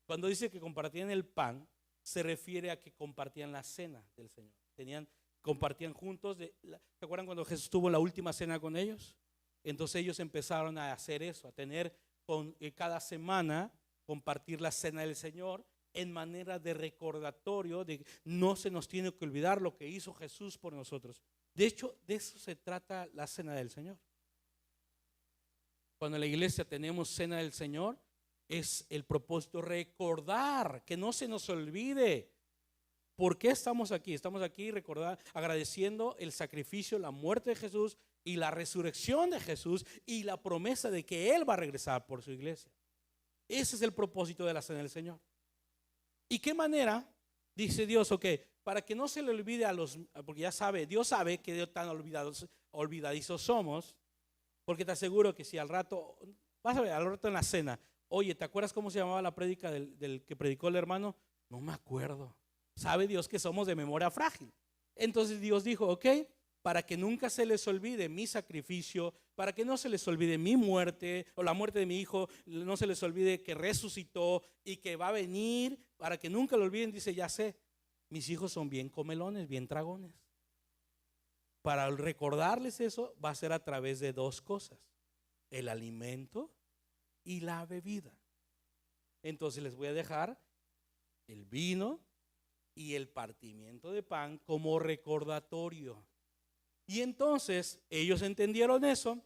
Cuando dice que compartían el pan, se refiere a que compartían la cena del Señor. Compartían juntos. ¿Se acuerdan cuando Jesús tuvo la última cena con ellos? Entonces ellos empezaron a hacer eso, a tener cada semana compartir la cena del Señor en manera de recordatorio de que no se nos tiene que olvidar lo que hizo Jesús por nosotros. De hecho, de eso se trata la cena del Señor. Cuando en la iglesia tenemos cena del Señor, es el propósito recordar, que no se nos olvide. ¿Por qué estamos aquí? Estamos aquí agradeciendo el sacrificio, la muerte de Jesús y la resurrección de Jesús y la promesa de que Él va a regresar por su iglesia. Ese es el propósito de la cena del Señor. ¿Y qué manera? Dice Dios, ok, para que no se le olvide porque ya sabe, Dios sabe que tan olvidadizos somos, porque te aseguro que si al rato, vas a ver, al rato en la cena, oye, ¿te acuerdas cómo se llamaba la prédica del que predicó el hermano? No me acuerdo. Sabe Dios que somos de memoria frágil. Entonces Dios dijo, ok, para que nunca se les olvide mi sacrificio, para que no se les olvide mi muerte o la muerte de mi hijo, no se les olvide que resucitó y que va a venir, para que nunca lo olviden, dice, ya sé, mis hijos son bien comelones, bien tragones. Para recordarles eso va a ser a través de dos cosas, el alimento y la bebida. Entonces les voy a dejar el vino y el partimiento de pan como recordatorio. Y entonces ellos entendieron eso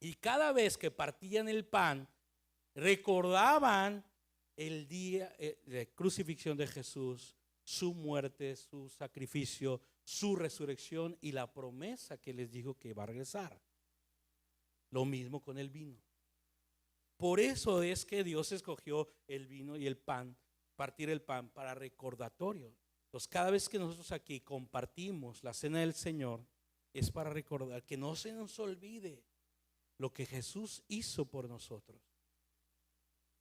y cada vez que partían el pan recordaban el día de crucifixión de Jesús, su muerte, su sacrificio, su resurrección y la promesa que les dijo que va a regresar. Lo mismo con el vino. Por eso es que Dios escogió el vino y el pan, partir el pan para recordatorio. Entonces cada vez que nosotros aquí compartimos la cena del Señor, es para recordar que no se nos olvide lo que Jesús hizo por nosotros,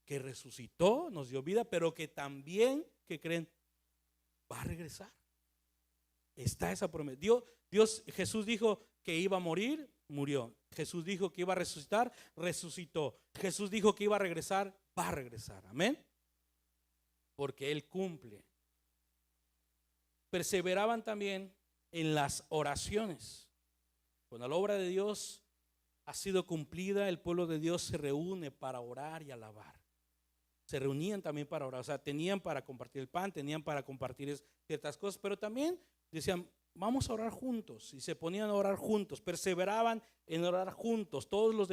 que resucitó, nos dio vida, pero que también, ¿qué creen? Va a regresar. Está esa promesa. Jesús dijo que iba a morir, murió. Jesús dijo que iba a resucitar, resucitó. Jesús dijo que iba a regresar, va a regresar. Amén. Porque Él cumple. Perseveraban también en las oraciones. Cuando la obra de Dios ha sido cumplida, el pueblo de Dios se reúne para orar y alabar. Se reunían también para orar, o sea, tenían para compartir el pan, tenían para compartir ciertas cosas, pero también decían, vamos a orar juntos, y se ponían a orar juntos, perseveraban en orar juntos. Todo lo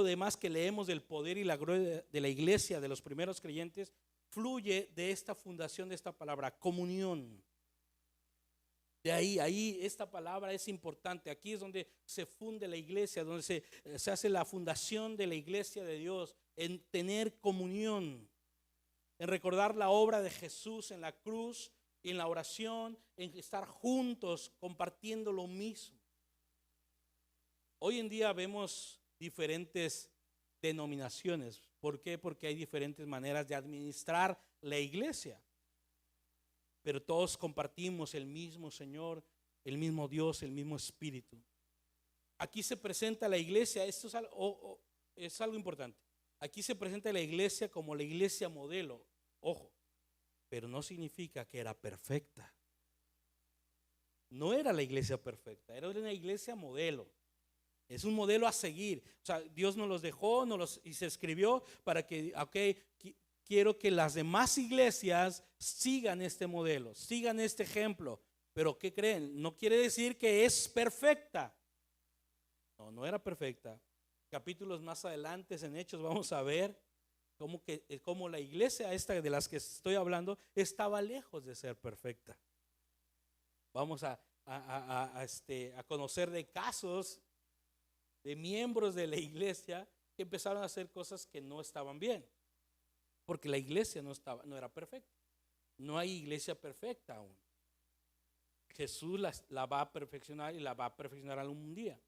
demás que leemos del poder y la gloria de la iglesia, de los primeros creyentes, fluye de esta fundación de esta palabra, comunión. De ahí esta palabra es importante. Aquí es donde se funde la iglesia, donde se hace la fundación de la iglesia de Dios, en tener comunión, en recordar la obra de Jesús en la cruz, en la oración, en estar juntos compartiendo lo mismo. Hoy en día vemos diferentes denominaciones. ¿Por qué? Porque hay diferentes maneras de administrar la iglesia. Pero todos compartimos el mismo Señor, el mismo Dios, el mismo Espíritu. Aquí se presenta la iglesia, esto es algo importante. Aquí se presenta la iglesia como la iglesia modelo, ojo, pero no significa que era perfecta. No era la iglesia perfecta, era una iglesia modelo. Es un modelo a seguir. O sea, Dios nos los dejó y se escribió para que, quiero que las demás iglesias sigan este modelo, sigan este ejemplo. Pero ¿qué creen? No quiere decir que es perfecta. No era perfecta. Capítulos más adelante en Hechos vamos a ver cómo la iglesia esta de las que estoy hablando estaba lejos de ser perfecta. Vamos a conocer de casos de miembros de la iglesia que empezaron a hacer cosas que no estaban bien. Porque la iglesia no era perfecta. No hay iglesia perfecta aún. Jesús la va a perfeccionar y la va a perfeccionar algún día.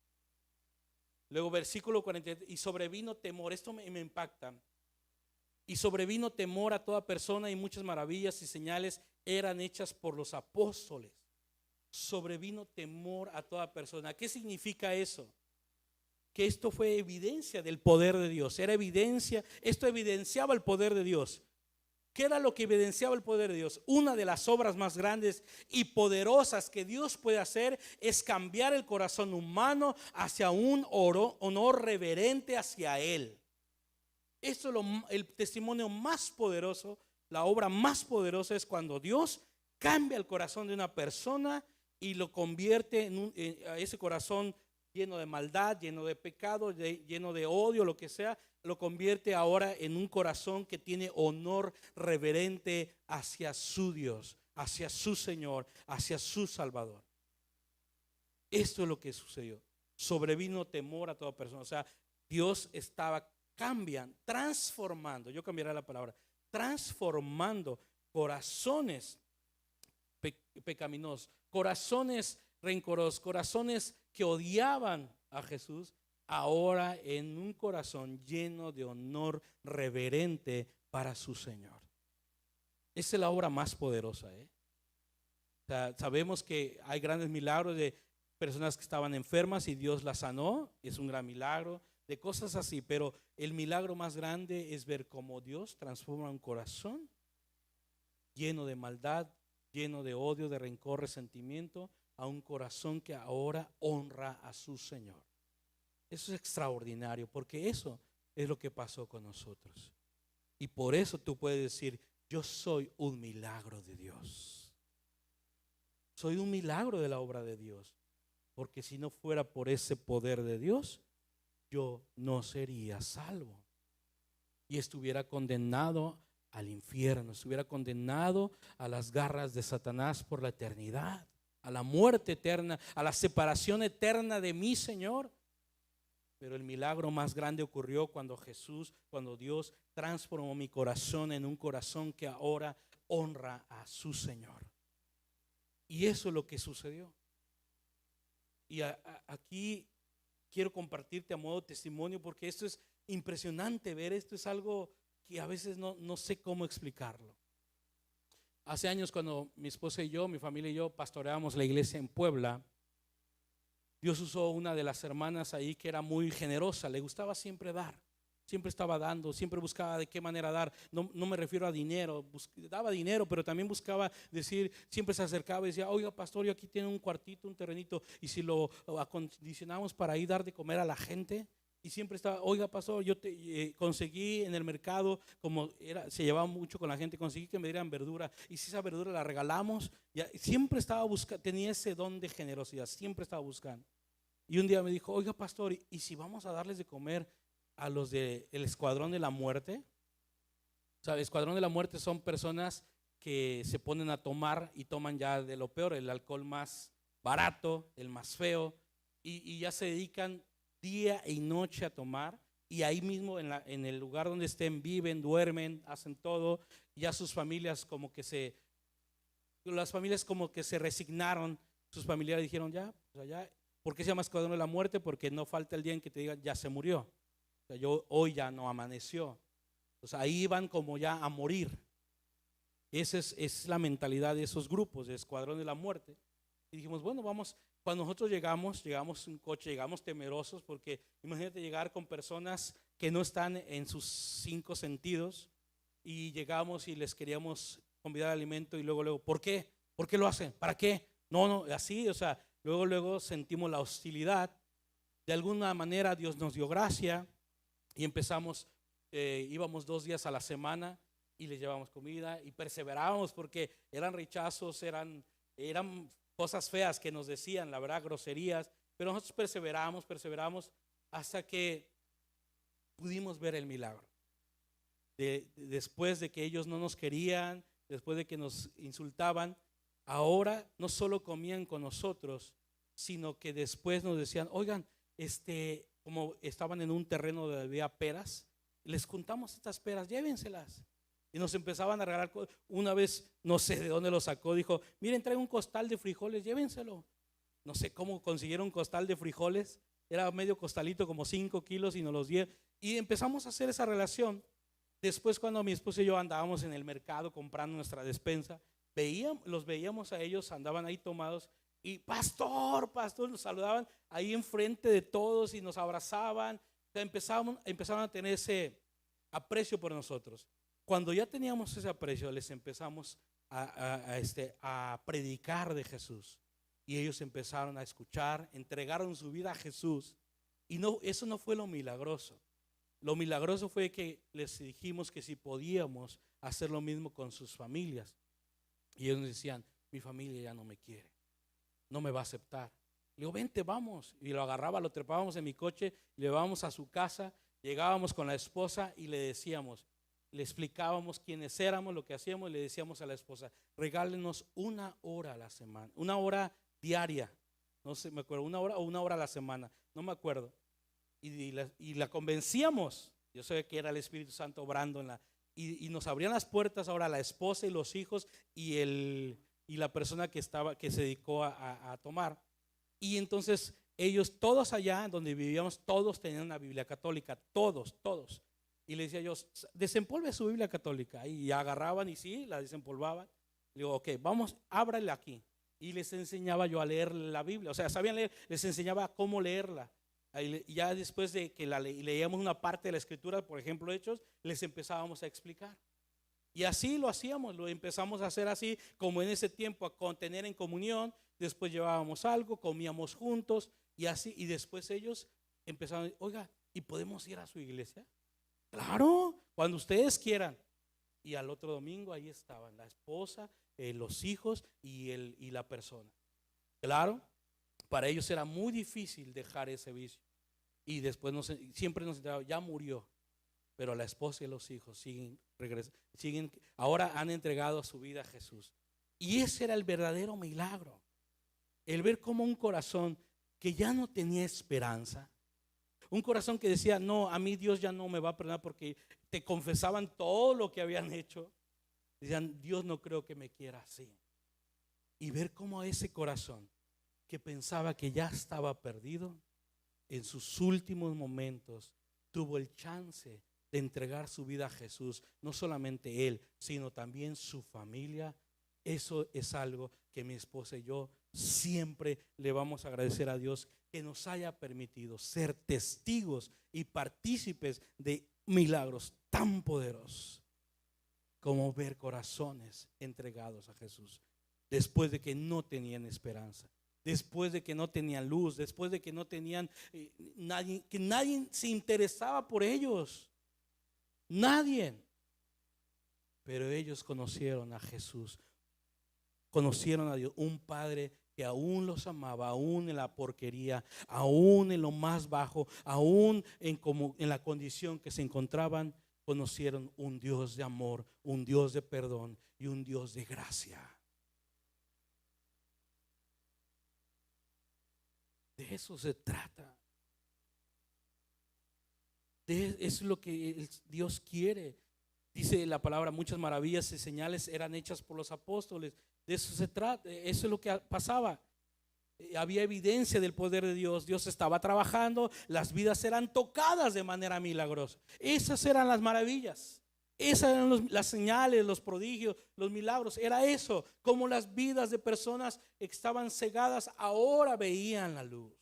Luego versículo 43, y sobrevino temor. Esto me impacta. Y sobrevino temor a toda persona, y muchas maravillas y señales eran hechas por los apóstoles. Sobrevino temor a toda persona. ¿Qué significa eso? Que esto fue evidencia del poder de Dios. Esto evidenciaba el poder de Dios. ¿Qué era lo que evidenciaba el poder de Dios? Una de las obras más grandes y poderosas que Dios puede hacer es cambiar el corazón humano hacia un honor reverente hacia Él. Esto es el testimonio más poderoso, la obra más poderosa es cuando Dios cambia el corazón de una persona y lo convierte a ese corazón lleno de maldad, lleno de pecado, lleno de odio, lo que sea, lo convierte ahora en un corazón que tiene honor reverente hacia su Dios, hacia su Señor, hacia su Salvador. Esto es lo que sucedió. Sobrevino temor a toda persona. O sea, Dios estaba transformando, yo cambiaré la palabra, transformando corazones pecaminosos, corazones rencorosos, corazones que odiaban a Jesús, ahora en un corazón lleno de honor reverente para su Señor. Esa es la obra más poderosa. O sea, sabemos que hay grandes milagros de personas que estaban enfermas y Dios las sanó, es un gran milagro, de cosas así, pero el milagro más grande es ver cómo Dios transforma un corazón lleno de maldad, lleno de odio, de rencor, resentimiento, a un corazón que ahora honra a su Señor. Eso es extraordinario, porque eso es lo que pasó con nosotros. Y por eso tú puedes decir, yo soy un milagro de Dios. Soy un milagro de la obra de Dios. Porque si no fuera por ese poder de Dios, yo no sería salvo. Y estuviera condenado al infierno, estuviera condenado a las garras de Satanás por la eternidad, a la muerte eterna, a la separación eterna de mi Señor. Pero el milagro más grande ocurrió cuando Dios transformó mi corazón en un corazón que ahora honra a su Señor. Y eso es lo que sucedió. Y aquí quiero compartirte a modo de testimonio, porque esto es impresionante ver, esto es algo que a veces no sé cómo explicarlo. Hace años, cuando mi esposa y yo, mi familia y yo pastoreábamos la iglesia en Puebla, Dios usó una de las hermanas ahí que era muy generosa, le gustaba siempre dar, siempre estaba dando, siempre buscaba de qué manera dar. No me refiero a dinero, daba dinero, pero también buscaba decir, siempre se acercaba y decía, oiga pastor, yo aquí tengo un cuartito, un terrenito, y si lo acondicionamos para ir dar de comer a la gente. Y siempre estaba, oiga pastor, yo conseguí en el mercado, como se llevaba mucho con la gente, conseguí que me dieran verdura, y si esa verdura la regalamos, siempre estaba buscando, tenía ese don de generosidad, siempre estaba buscando. Y un día me dijo, oiga pastor, ¿y si vamos a darles de comer a los del Escuadrón de la Muerte? O sea, el Escuadrón de la Muerte son personas que se ponen a tomar y toman ya de lo peor, el alcohol más barato, el más feo, y ya se dedican día y noche a tomar, y ahí mismo en el lugar donde estén viven, duermen, hacen todo. Ya sus familias las familias como que se resignaron, sus familiares dijeron ya, pues allá. ¿Por qué se llama Escuadrón de la Muerte? Porque no falta el día en que te digan ya se murió, o sea, hoy ya no amaneció. O sea, ahí van como ya a morir. Esa es la mentalidad de esos grupos de Escuadrón de la Muerte. Y dijimos, bueno, vamos. Cuando nosotros llegamos en un coche, llegamos temerosos, porque imagínate llegar con personas que no están en sus 5 sentidos, y llegamos y les queríamos convidar alimento, y luego, ¿por qué? ¿Por qué lo hacen? ¿Para qué? No, así, o sea, luego sentimos la hostilidad. De alguna manera Dios nos dio gracia y empezamos, íbamos 2 días a la semana y les llevamos comida y perseverábamos, porque eran rechazos, eran cosas feas que nos decían, la verdad, groserías, pero nosotros perseveramos hasta que pudimos ver el milagro. Después de que ellos no nos querían, después de que nos insultaban, ahora no solo comían con nosotros, sino que después nos decían, oigan, como estaban en un terreno donde había peras, les juntamos estas peras, llévenselas. Y nos empezaban a regalar. Una vez, no sé de dónde lo sacó, dijo, miren, traigo un costal de frijoles, llévenselo. No sé cómo consiguieron un costal de frijoles, era medio costalito, como 5 kilos, y nos los dio. Y empezamos a hacer esa relación. Después, cuando mi esposa y yo andábamos en el mercado comprando nuestra despensa, los veíamos a ellos, andaban ahí tomados, y pastor, nos saludaban ahí enfrente de todos y nos abrazaban. O sea, empezaron a tener ese aprecio por nosotros. Cuando ya teníamos ese aprecio, les empezamos a predicar de Jesús, y ellos empezaron a escuchar, entregaron su vida a Jesús. Y eso no fue lo milagroso. Lo milagroso fue que les dijimos que si podíamos hacer lo mismo con sus familias. Y ellos nos decían, mi familia ya no me quiere, no me va a aceptar. Le digo, vente, vamos. Y lo agarraba, lo trepábamos en mi coche, le llevábamos a su casa, llegábamos con la esposa y le explicábamos quiénes éramos, lo que hacíamos, y le decíamos a la esposa, regálenos 1 hora a la semana, 1 hora diaria, no sé, me acuerdo, 1 hora o 1 hora a la semana, no me acuerdo. Y la convencíamos. Yo sé que era el Espíritu Santo obrando y nos abrían las puertas ahora la esposa y los hijos y la persona que se dedicó a tomar. Y entonces ellos, todos allá donde vivíamos, todos tenían una Biblia católica, todos. Y le decía yo, desempolve su Biblia católica. Y agarraban y sí, la desempolvaban. Le digo, ok, vamos, ábrala aquí. Y les enseñaba yo a leer la Biblia. O sea, sabían leer, les enseñaba cómo leerla. Y ya después de que leíamos una parte de la Escritura, por ejemplo Hechos, les empezábamos a explicar. Y así lo hacíamos, lo empezamos a hacer así, como en ese tiempo, a tener en comunión. Después llevábamos algo, comíamos juntos y así. Y después ellos empezaron, oiga, ¿y podemos ir a su iglesia? Claro, cuando ustedes quieran. Y al otro domingo ahí estaban la esposa, los hijos y la persona. Claro, para ellos era muy difícil dejar ese vicio. Y después siempre nos enteraban, ya murió. Pero la esposa y los hijos ahora han entregado su vida a Jesús. Y ese era el verdadero milagro. El ver cómo un corazón que ya no tenía esperanza, un corazón que decía, no, a mí Dios ya no me va a perdonar, porque te confesaban todo lo que habían hecho. Decían, Dios no creo que me quiera así. Y ver cómo ese corazón que pensaba que ya estaba perdido, en sus últimos momentos tuvo el chance de entregar su vida a Jesús. No solamente él, sino también su familia Eso es algo que mi esposa y yo siempre le vamos a agradecer a Dios, que nos haya permitido ser testigos y partícipes de milagros tan poderosos como ver corazones entregados a Jesús después de que no tenían esperanza, después de que no tenían luz, después de que no tenían nadie, que nadie se interesaba por ellos, nadie. Pero ellos conocieron a Jesús, conocieron a Dios, un Padre que aún los amaba, aún en la porquería, aún en lo más bajo, aún en la condición que se encontraban. Conocieron un Dios de amor, un Dios de perdón y un Dios de gracia. De eso se trata. Es lo que Dios quiere. Dice la palabra, muchas maravillas y señales eran hechas por los apóstoles. De eso se trata, eso es lo que pasaba. Había evidencia del poder de Dios. Dios estaba trabajando, las vidas eran tocadas de manera milagrosa. Esas eran las maravillas, esas eran las señales, los prodigios, los milagros. Era eso, como las vidas de personas que estaban cegadas ahora veían la luz.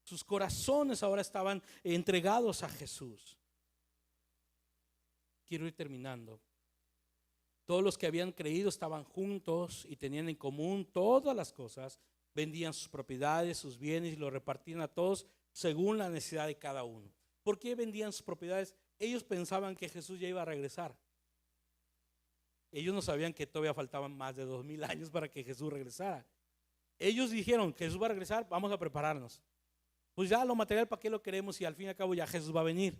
Sus corazones ahora estaban entregados a Jesús. Quiero ir terminando. Todos los que habían creído estaban juntos y tenían en común todas las cosas. Vendían sus propiedades, sus bienes y los repartían a todos según la necesidad de cada uno. ¿Por qué vendían sus propiedades? Ellos pensaban que Jesús ya iba a regresar. Ellos no sabían que todavía faltaban más de 2000 años para que Jesús regresara. Ellos dijeron que Jesús va a regresar, vamos a prepararnos. Pues ya lo material, ¿para qué lo queremos? Y al fin y al cabo ya Jesús va a venir.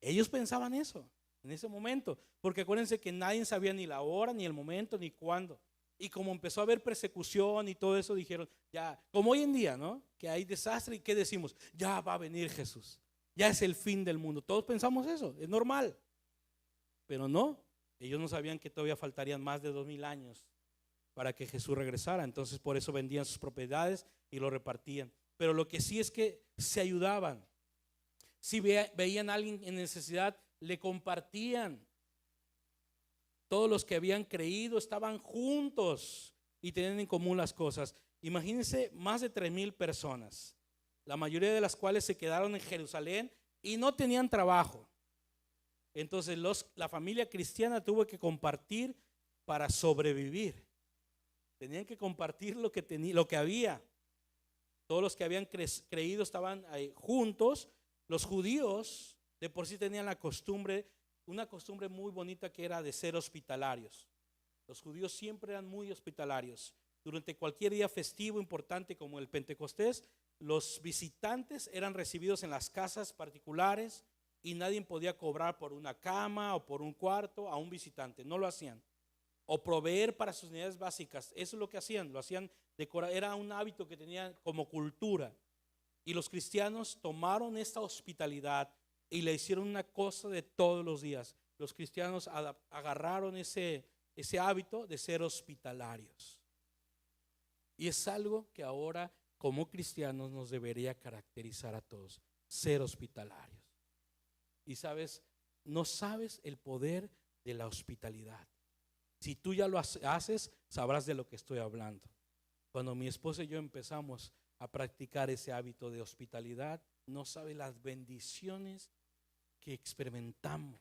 Ellos pensaban eso en ese momento, porque acuérdense que nadie sabía ni la hora, ni el momento, ni cuándo. Y como empezó a haber persecución y todo eso, dijeron, ya, como hoy en día, ¿no? Que hay desastre y ¿qué decimos? Ya va a venir Jesús, ya es el fin del mundo. Todos pensamos eso, es normal. Pero no, ellos no sabían que todavía faltarían más de 2000 años para que Jesús regresara. Entonces por eso vendían sus propiedades y lo repartían. Pero lo que sí es que se ayudaban. Si veían a alguien en necesidad, le compartían. Todos los que habían creído estaban juntos y tenían en común las cosas. Imagínense, más de 3000 personas, la mayoría de las cuales se quedaron en Jerusalén y no tenían trabajo. Entonces la familia cristiana tuvo que compartir para sobrevivir. Tenían que compartir lo que había. Todos los que habían creído estaban ahí juntos. Los judíos de por sí tenían una costumbre muy bonita, que era de ser hospitalarios. Los judíos siempre eran muy hospitalarios. Durante cualquier día festivo importante como el Pentecostés, los visitantes eran recibidos en las casas particulares y nadie podía cobrar por una cama o por un cuarto a un visitante. No lo hacían. O proveer para sus necesidades básicas. Eso es lo que hacían. Lo hacían era un hábito que tenían como cultura. Y los cristianos tomaron esta hospitalidad y le hicieron una cosa de todos los días. Los cristianos agarraron ese hábito de ser hospitalarios. Y es algo que ahora como cristianos nos debería caracterizar a todos, ser hospitalarios. Y no sabes el poder de la hospitalidad. Si tú ya lo haces, sabrás de lo que estoy hablando. Cuando mi esposa y yo empezamos a practicar ese hábito de hospitalidad, no sabe las bendiciones que experimentamos,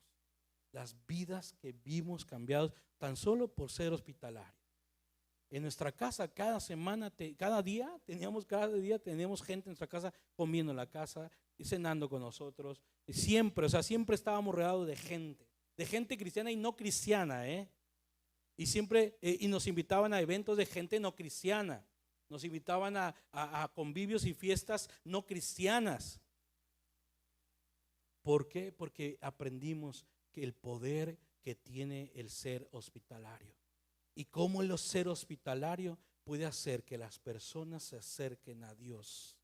las vidas que vimos cambiadas tan solo por ser hospitalarios. En nuestra casa cada día teníamos gente en nuestra casa comiendo en la casa y cenando con nosotros. Y siempre estábamos rodeados de gente cristiana y no cristiana, Y siempre y nos invitaban a eventos de gente no cristiana. Nos invitaban a convivios y fiestas no cristianas. ¿Por qué? Porque aprendimos que el poder que tiene el ser hospitalario y cómo el ser hospitalario puede hacer que las personas se acerquen a Dios.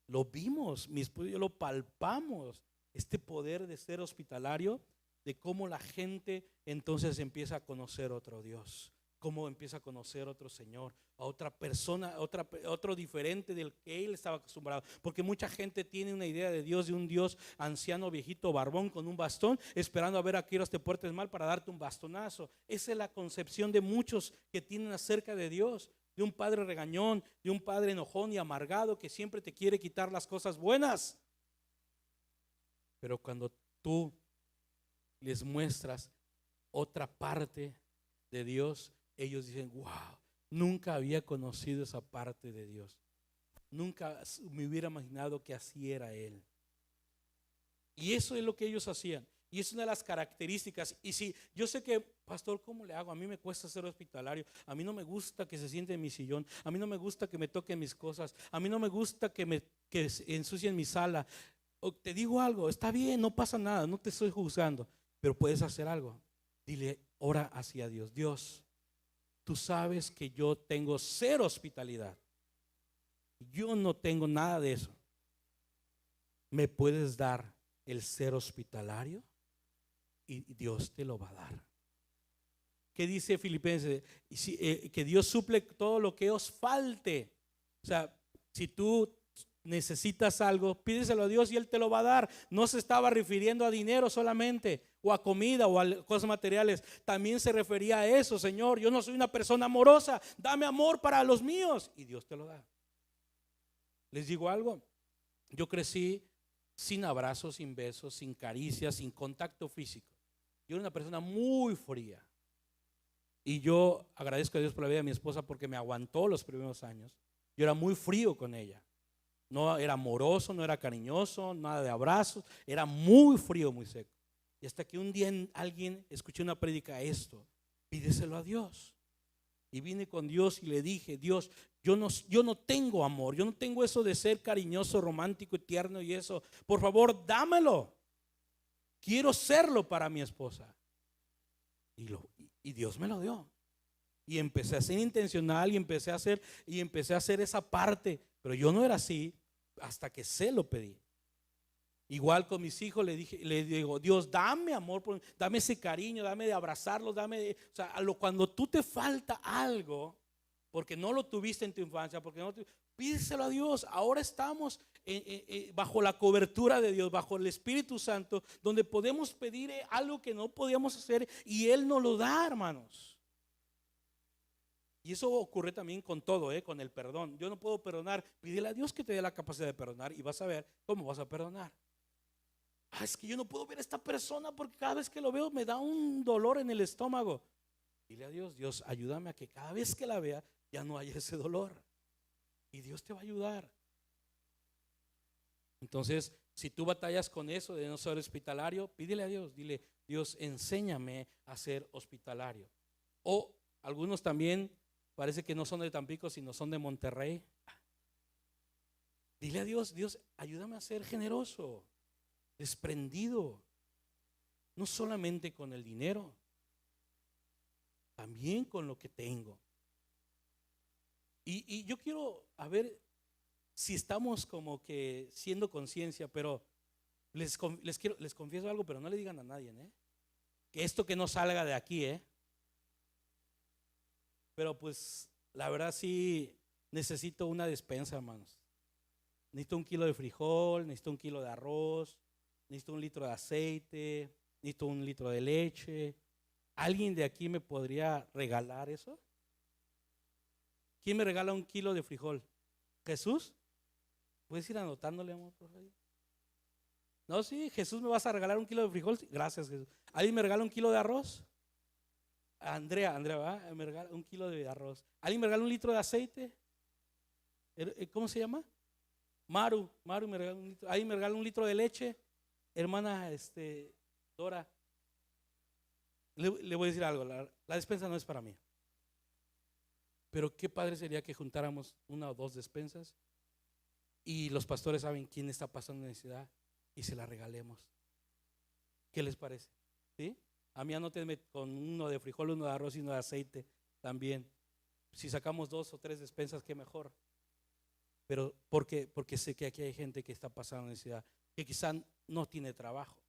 Lo vimos, mi esposo y yo lo palpamos, este poder de ser hospitalario, de cómo la gente entonces empieza a conocer otro Dios. cómo empieza a conocer a otro Señor, a otra persona, otro diferente del que él estaba acostumbrado. Porque mucha gente tiene una idea de Dios, de un Dios anciano, viejito, barbón, con un bastón, esperando a ver a qué horas te portes mal para darte un bastonazo. Esa es la concepción de muchos que tienen acerca de Dios, de un padre regañón, de un padre enojón y amargado que siempre te quiere quitar las cosas buenas. Pero cuando tú les muestras otra parte de Dios, ellos dicen: wow, nunca había conocido esa parte de Dios, nunca me hubiera imaginado que así era Él. Y eso es lo que ellos hacían, y es una de las características. Y si yo sé que, pastor, ¿cómo le hago? A mí me cuesta ser hospitalario, a mí no me gusta que se siente en mi sillón, a mí no me gusta que me toquen mis cosas, a mí no me gusta que ensucien mi sala. O te digo algo, está bien, no pasa nada, no te estoy juzgando, pero puedes hacer algo. Dile, ora hacia Dios: Dios, tú sabes que yo tengo cero hospitalidad, yo no tengo nada de eso. ¿Me puedes dar el ser hospitalario? Y Dios te lo va a dar. ¿Qué dice Filipenses? Que Dios suple todo lo que os falte. O sea, si tú necesitas algo, pídeselo a Dios y Él te lo va a dar. No se estaba refiriendo a dinero solamente, o a comida, o a cosas materiales. También se refería a eso: Señor, yo no soy una persona amorosa, dame amor para los míos, y Dios te lo da. Les digo algo, yo crecí sin abrazos, sin besos, sin caricias, sin contacto físico. Yo era una persona muy fría, y yo agradezco a Dios por la vida de mi esposa, porque me aguantó los primeros años. Yo era muy frío con ella. No era amoroso, no era cariñoso, nada de abrazos, era muy frío, muy seco. Y hasta que un día alguien escuché una prédica: esto, pídeselo a Dios. Y vine con Dios y le dije: Dios, yo no tengo amor, yo no tengo eso de ser cariñoso, romántico y tierno y eso. Por favor, dámelo. Quiero serlo para mi esposa. Y Dios me lo dio. Y empecé a ser intencional, y empecé a hacer esa parte. Pero yo no era así hasta que se lo pedí. Igual con mis hijos le digo: Dios, dame amor, dame ese cariño, dame de abrazarlos, o sea, cuando tú te falta algo, porque no lo tuviste en tu infancia, pídeselo a Dios. Ahora estamos bajo la cobertura de Dios, bajo el Espíritu Santo, donde podemos pedir algo que no podíamos hacer, y Él nos lo da, hermanos. Y eso ocurre también con todo, con el perdón. Yo no puedo perdonar, pídele a Dios que te dé la capacidad de perdonar, y vas a ver cómo vas a perdonar. Es que yo no puedo ver a esta persona porque cada vez que lo veo me da un dolor en el estómago. Dile a Dios: Dios, ayúdame a que cada vez que la vea ya no haya ese dolor. Y Dios te va a ayudar. Entonces, si tú batallas con eso de no ser hospitalario, pídele a Dios, dile: Dios, enséñame a ser hospitalario. O algunos también parece que no son de Tampico, sino son de Monterrey. Dile a Dios: Dios, ayúdame a ser generoso, desprendido, no solamente con el dinero, también con lo que tengo. Y yo quiero a ver si estamos como que siendo conciencia, pero les confieso algo, pero no le digan a nadie, que esto que no salga de aquí, pero pues la verdad sí necesito una despensa, hermanos. Necesito 1 kilo de frijol, necesito 1 kilo de arroz, necesito 1 litro de aceite, necesito 1 litro de leche. ¿Alguien de aquí me podría regalar eso? ¿Quién me regala 1 kilo de frijol? ¿Jesús? ¿Puedes ir anotándole, amor, por favor? No, sí, Jesús, ¿me vas a regalar 1 kilo de frijol? Gracias, Jesús. ¿Alguien me regala 1 kilo de arroz? Andrea, ¿va? Me regala 1 kilo de arroz. ¿Alguien me regala 1 litro de aceite? ¿Cómo se llama? Maru me regala 1 litro. ¿Alguien me regala 1 litro de leche? Hermana Dora, le voy a decir algo: la despensa no es para mí. Pero qué padre sería que juntáramos 1 o 2 despensas, y los pastores saben quién está pasando necesidad, y se la regalemos. ¿Qué les parece? ¿Sí? A mí anótenme con 1 de frijol, 1 de arroz y 1 de aceite también. Si sacamos 2 o 3 despensas, qué mejor. Pero porque sé que aquí hay gente que está pasando necesidad, que quizá no tiene trabajo,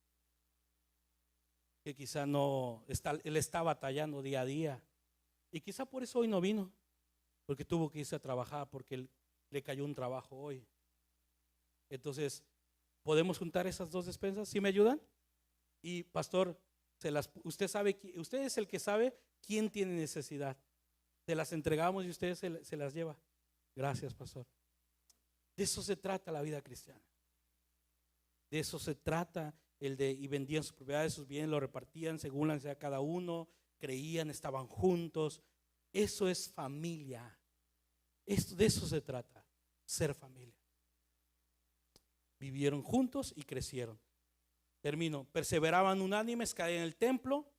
que quizá no está, él está batallando día a día. Y quizá por eso hoy no vino, porque tuvo que irse a trabajar, porque le cayó un trabajo hoy. Entonces, ¿podemos juntar esas dos despensas? ¿Sí me ayudan? Y pastor, usted es el que sabe quién tiene necesidad. Se las entregamos y usted se las lleva. Gracias, pastor. De eso se trata la vida cristiana. De eso se trata y vendían sus propiedades, sus bienes, lo repartían según la necesidad de cada uno, creían, estaban juntos. Eso es familia. De eso se trata, ser familia. Vivieron juntos y crecieron. Termino. Perseveraban unánimes, caían en el templo,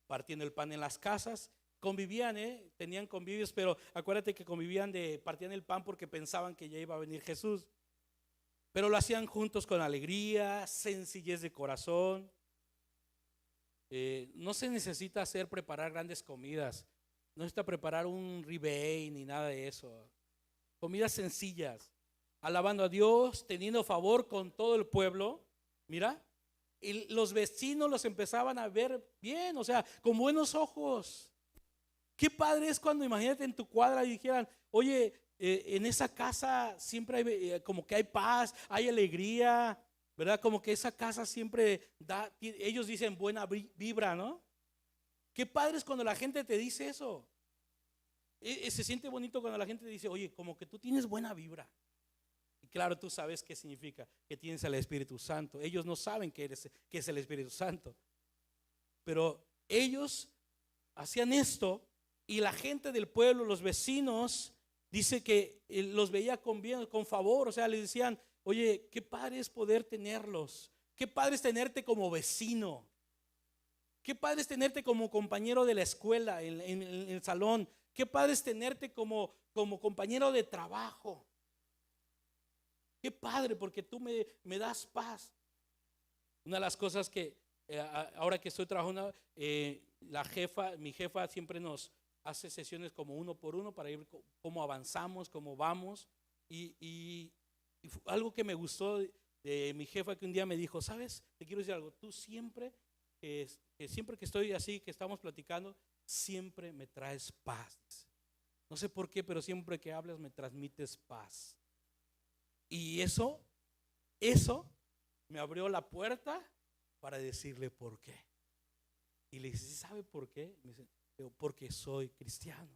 partiendo el pan en las casas. Convivían, tenían convivios, pero acuérdate que partían el pan porque pensaban que ya iba a venir Jesús. Pero lo hacían juntos con alegría, sencillez de corazón. No se necesita preparar grandes comidas. No necesita preparar un ribeye ni nada de eso. Comidas sencillas, alabando a Dios, teniendo favor con todo el pueblo. Mira, los vecinos los empezaban a ver bien, o sea, con buenos ojos. Qué padre es cuando, imagínate, en tu cuadra y dijeran: oye, en esa casa siempre hay, como que hay paz, hay alegría, ¿verdad? Como que esa casa siempre ellos dicen buena vibra, ¿no? Qué padre es cuando la gente te dice eso. Se siente bonito cuando la gente te dice: oye, como que tú tienes buena vibra. Y claro, tú sabes qué significa, que tienes al Espíritu Santo. Ellos no saben qué es el Espíritu Santo, pero ellos hacían esto y la gente del pueblo, los vecinos, dice que los veía con favor. O sea, les decían: oye, qué padre es poder tenerlos, qué padre es tenerte como vecino, qué padre es tenerte como compañero de la escuela, en el salón, qué padre es tenerte como compañero de trabajo. Qué padre, porque tú me das paz. Una de las cosas que ahora que estoy trabajando, mi jefa siempre nos hace sesiones como uno por uno para ir cómo avanzamos, cómo vamos. Y algo que me gustó de mi jefa, que un día me dijo: sabes, te quiero decir algo, tú siempre que estoy así, que estamos platicando, siempre me traes paz. No sé por qué, pero siempre que hablas me transmites paz. Y eso me abrió la puerta para decirle por qué. Y le dije: ¿sabe por qué? Me dice: porque soy cristiano,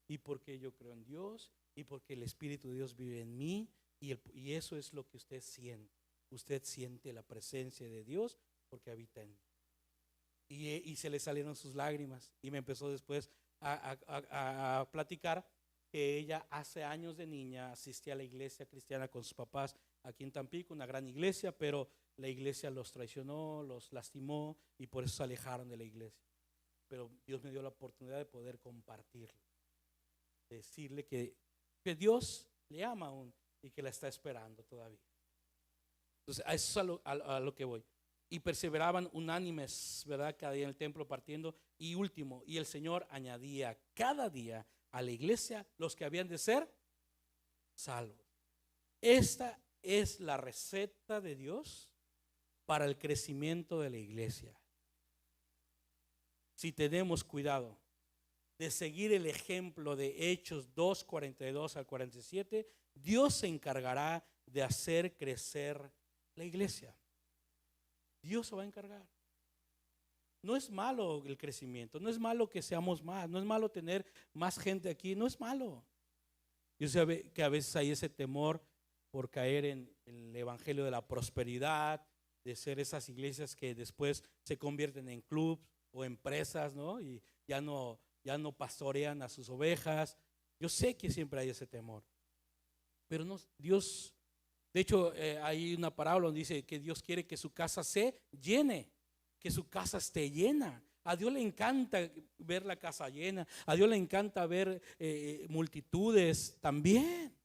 y porque yo creo en Dios, y porque el Espíritu de Dios vive en mí, y eso es lo que usted siente. Usted siente la presencia de Dios porque habita en mí. Y se le salieron sus lágrimas, y me empezó después a platicar que ella hace años de niña asistía a la iglesia cristiana con sus papás aquí en Tampico, una gran iglesia, pero la iglesia los traicionó, los lastimó, y por eso se alejaron de la iglesia. Pero Dios me dio la oportunidad de poder compartirlo, decirle que Dios le ama aún y que la está esperando todavía. Entonces, a eso es a lo que voy. Y perseveraban unánimes, ¿verdad? Cada día en el templo partiendo. Y último, y el Señor añadía cada día a la iglesia los que habían de ser salvos. Esta es la receta de Dios para el crecimiento de la iglesia. Si tenemos cuidado de seguir el ejemplo de Hechos 2:42 al 47, Dios se encargará de hacer crecer la iglesia. Dios se va a encargar. No es malo el crecimiento, no es malo que seamos más, no es malo tener más gente aquí, no es malo. Yo sé que a veces hay ese temor por caer en el evangelio de la prosperidad, de ser esas iglesias que después se convierten en clubs o empresas, ¿no? Y ya no pastorean a sus ovejas. Yo sé que siempre hay ese temor, pero no, Dios, de hecho hay una parábola donde dice que Dios quiere que su casa se llene, que su casa esté llena. A Dios le encanta ver la casa llena, a Dios le encanta ver multitudes también.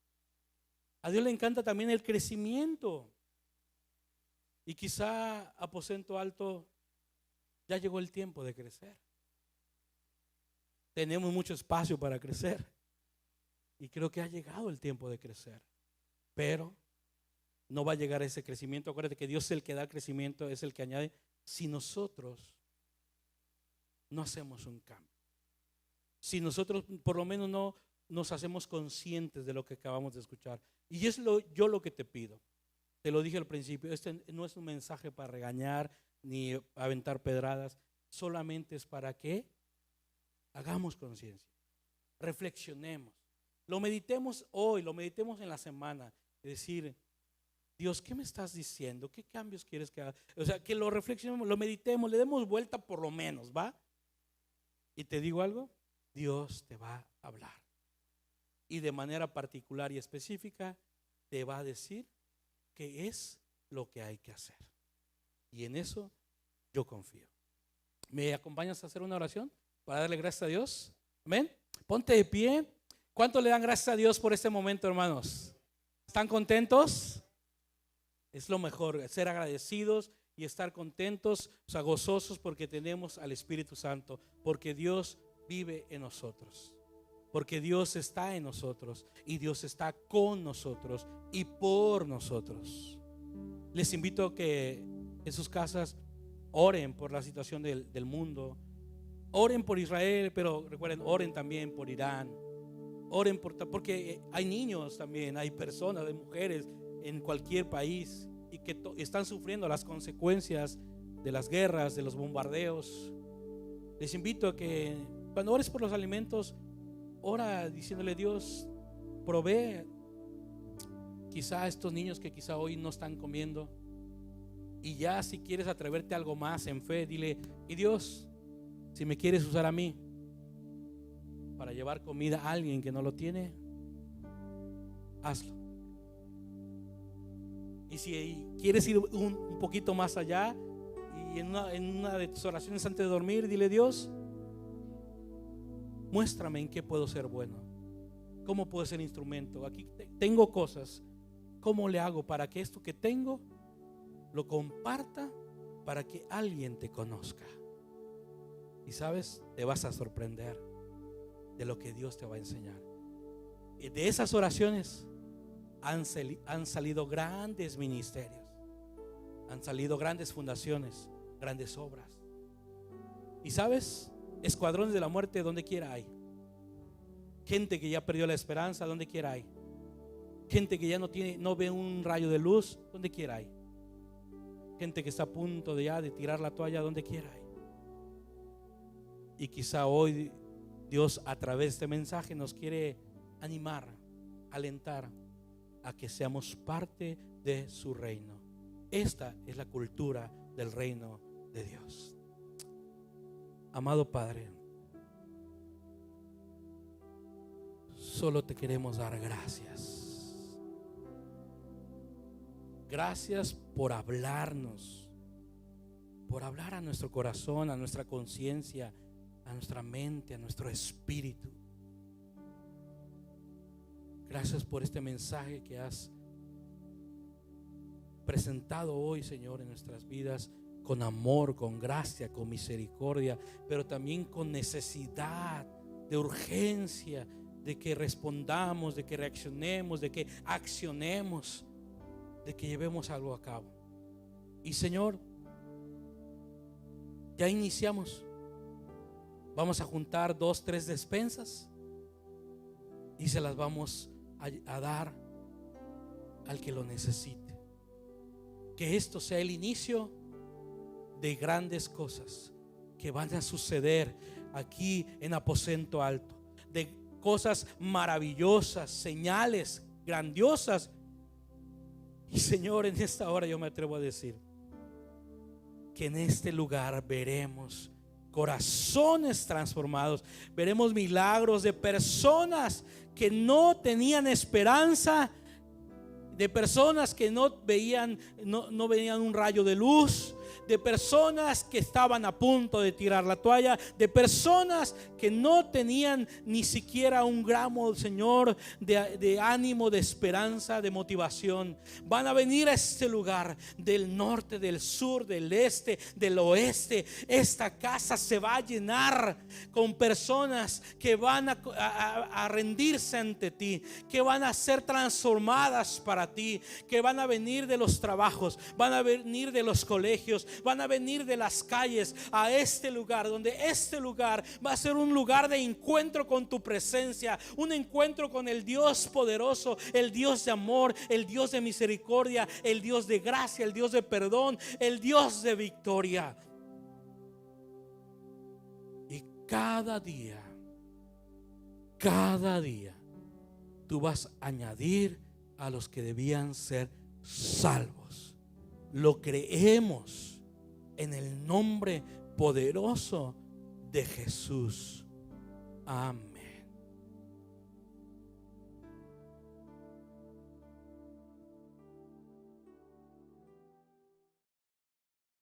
A Dios le encanta también el crecimiento. Y quizá Aposento Alto ya llegó el tiempo de crecer. Tenemos mucho espacio para crecer y creo que ha llegado el tiempo de crecer, pero no va a llegar ese crecimiento. Acuérdate que Dios es el que da crecimiento, es el que añade, si nosotros no hacemos un cambio. si nosotros por lo menos no nos hacemos conscientes de lo que acabamos de escuchar. Y es yo lo que te pido. Te lo dije al principio, este no es un mensaje para regañar ni aventar pedradas, solamente es para que hagamos conciencia, reflexionemos, lo meditemos hoy, lo meditemos en la semana, es decir, Dios, ¿qué me estás diciendo? ¿Qué cambios quieres que haga? O sea, que lo reflexionemos, lo meditemos, le demos vuelta por lo menos, ¿va? Y te digo algo, Dios te va a hablar. Y de manera particular y específica te va a decir qué es lo que hay que hacer. Y en eso yo confío. ¿Me acompañas a hacer una oración para darle gracias a Dios? Amén. Ponte de pie. ¿Cuánto le dan gracias a Dios por este momento, hermanos? ¿Están contentos? Es lo mejor, ser agradecidos y estar contentos, o sea, gozosos porque tenemos al Espíritu Santo, porque Dios vive en nosotros, porque Dios está en nosotros y Dios está con nosotros y por nosotros. Les invito a que en sus casas oren por la situación del mundo, oren por Israel, pero recuerden, oren también por Irán, oren porque hay niños también, hay personas, hay mujeres en cualquier país y que están sufriendo las consecuencias de las guerras, de los bombardeos. Les invito a que cuando ores por los alimentos, ora diciéndole: Dios, provee quizá a estos niños que quizá hoy no están comiendo. Y ya si quieres atreverte a algo más en fe, dile: y Dios, si me quieres usar a mí para llevar comida a alguien que no lo tiene, hazlo. Y si quieres ir un poquito más allá y en una de tus oraciones antes de dormir, dile: Dios, muéstrame en qué puedo ser bueno, cómo puedo ser instrumento. Aquí tengo cosas, ¿cómo le hago para que esto que tengo lo comparta para que alguien te conozca? Y sabes, te vas a sorprender de lo que Dios te va a enseñar. Y de esas oraciones han salido grandes ministerios, han salido grandes fundaciones, grandes obras. Y sabes, escuadrones de la muerte donde quiera hay, gente que ya perdió la esperanza donde quiera hay, gente que ya no ve un rayo de luz donde quiera hay, gente que está a punto de tirar la toalla donde quiera hay. Y quizá hoy Dios a través de este mensaje nos quiere animar, alentar a que seamos parte de su reino. Esta es la cultura del reino de Dios. Amado Padre, solo te queremos dar gracias. Gracias por hablarnos, por hablar a nuestro corazón, a nuestra conciencia, a nuestra mente, a nuestro espíritu. Gracias por este mensaje que has presentado hoy, Señor, en nuestras vidas, con amor, con gracia, con misericordia, pero también con necesidad, de urgencia, de que respondamos, de que reaccionemos, de que accionemos, de que llevemos algo a cabo. Y Señor, ya iniciamos. Vamos a juntar 2, 3 despensas y se las vamos a dar al que lo necesite. Que esto sea el inicio de grandes cosas que van a suceder aquí en Aposento Alto, de cosas maravillosas, señales grandiosas. Y Señor, en esta hora yo me atrevo a decir que en este lugar veremos corazones transformados, veremos milagros de personas que no tenían esperanza, de personas que no veían un rayo de luz, de personas que estaban a punto de tirar la toalla, de personas que no tenían ni siquiera un gramo, Señor, de ánimo, de esperanza, de motivación. Van a venir a este lugar del norte, del sur, del este, del oeste. Esta casa se va a llenar con personas que van a rendirse ante ti, que van a ser transformadas para ti, que van a venir de los trabajos, van a venir de los colegios, muchos van a venir de las calles a este lugar, donde este lugar va a ser un lugar de encuentro con tu presencia, un encuentro con el Dios poderoso, el Dios de amor, el Dios de misericordia, el Dios de gracia, el Dios de perdón, el Dios de victoria. Y cada día tú vas a añadir a los que debían ser salvos. Lo creemos en el nombre poderoso de Jesús. Amén.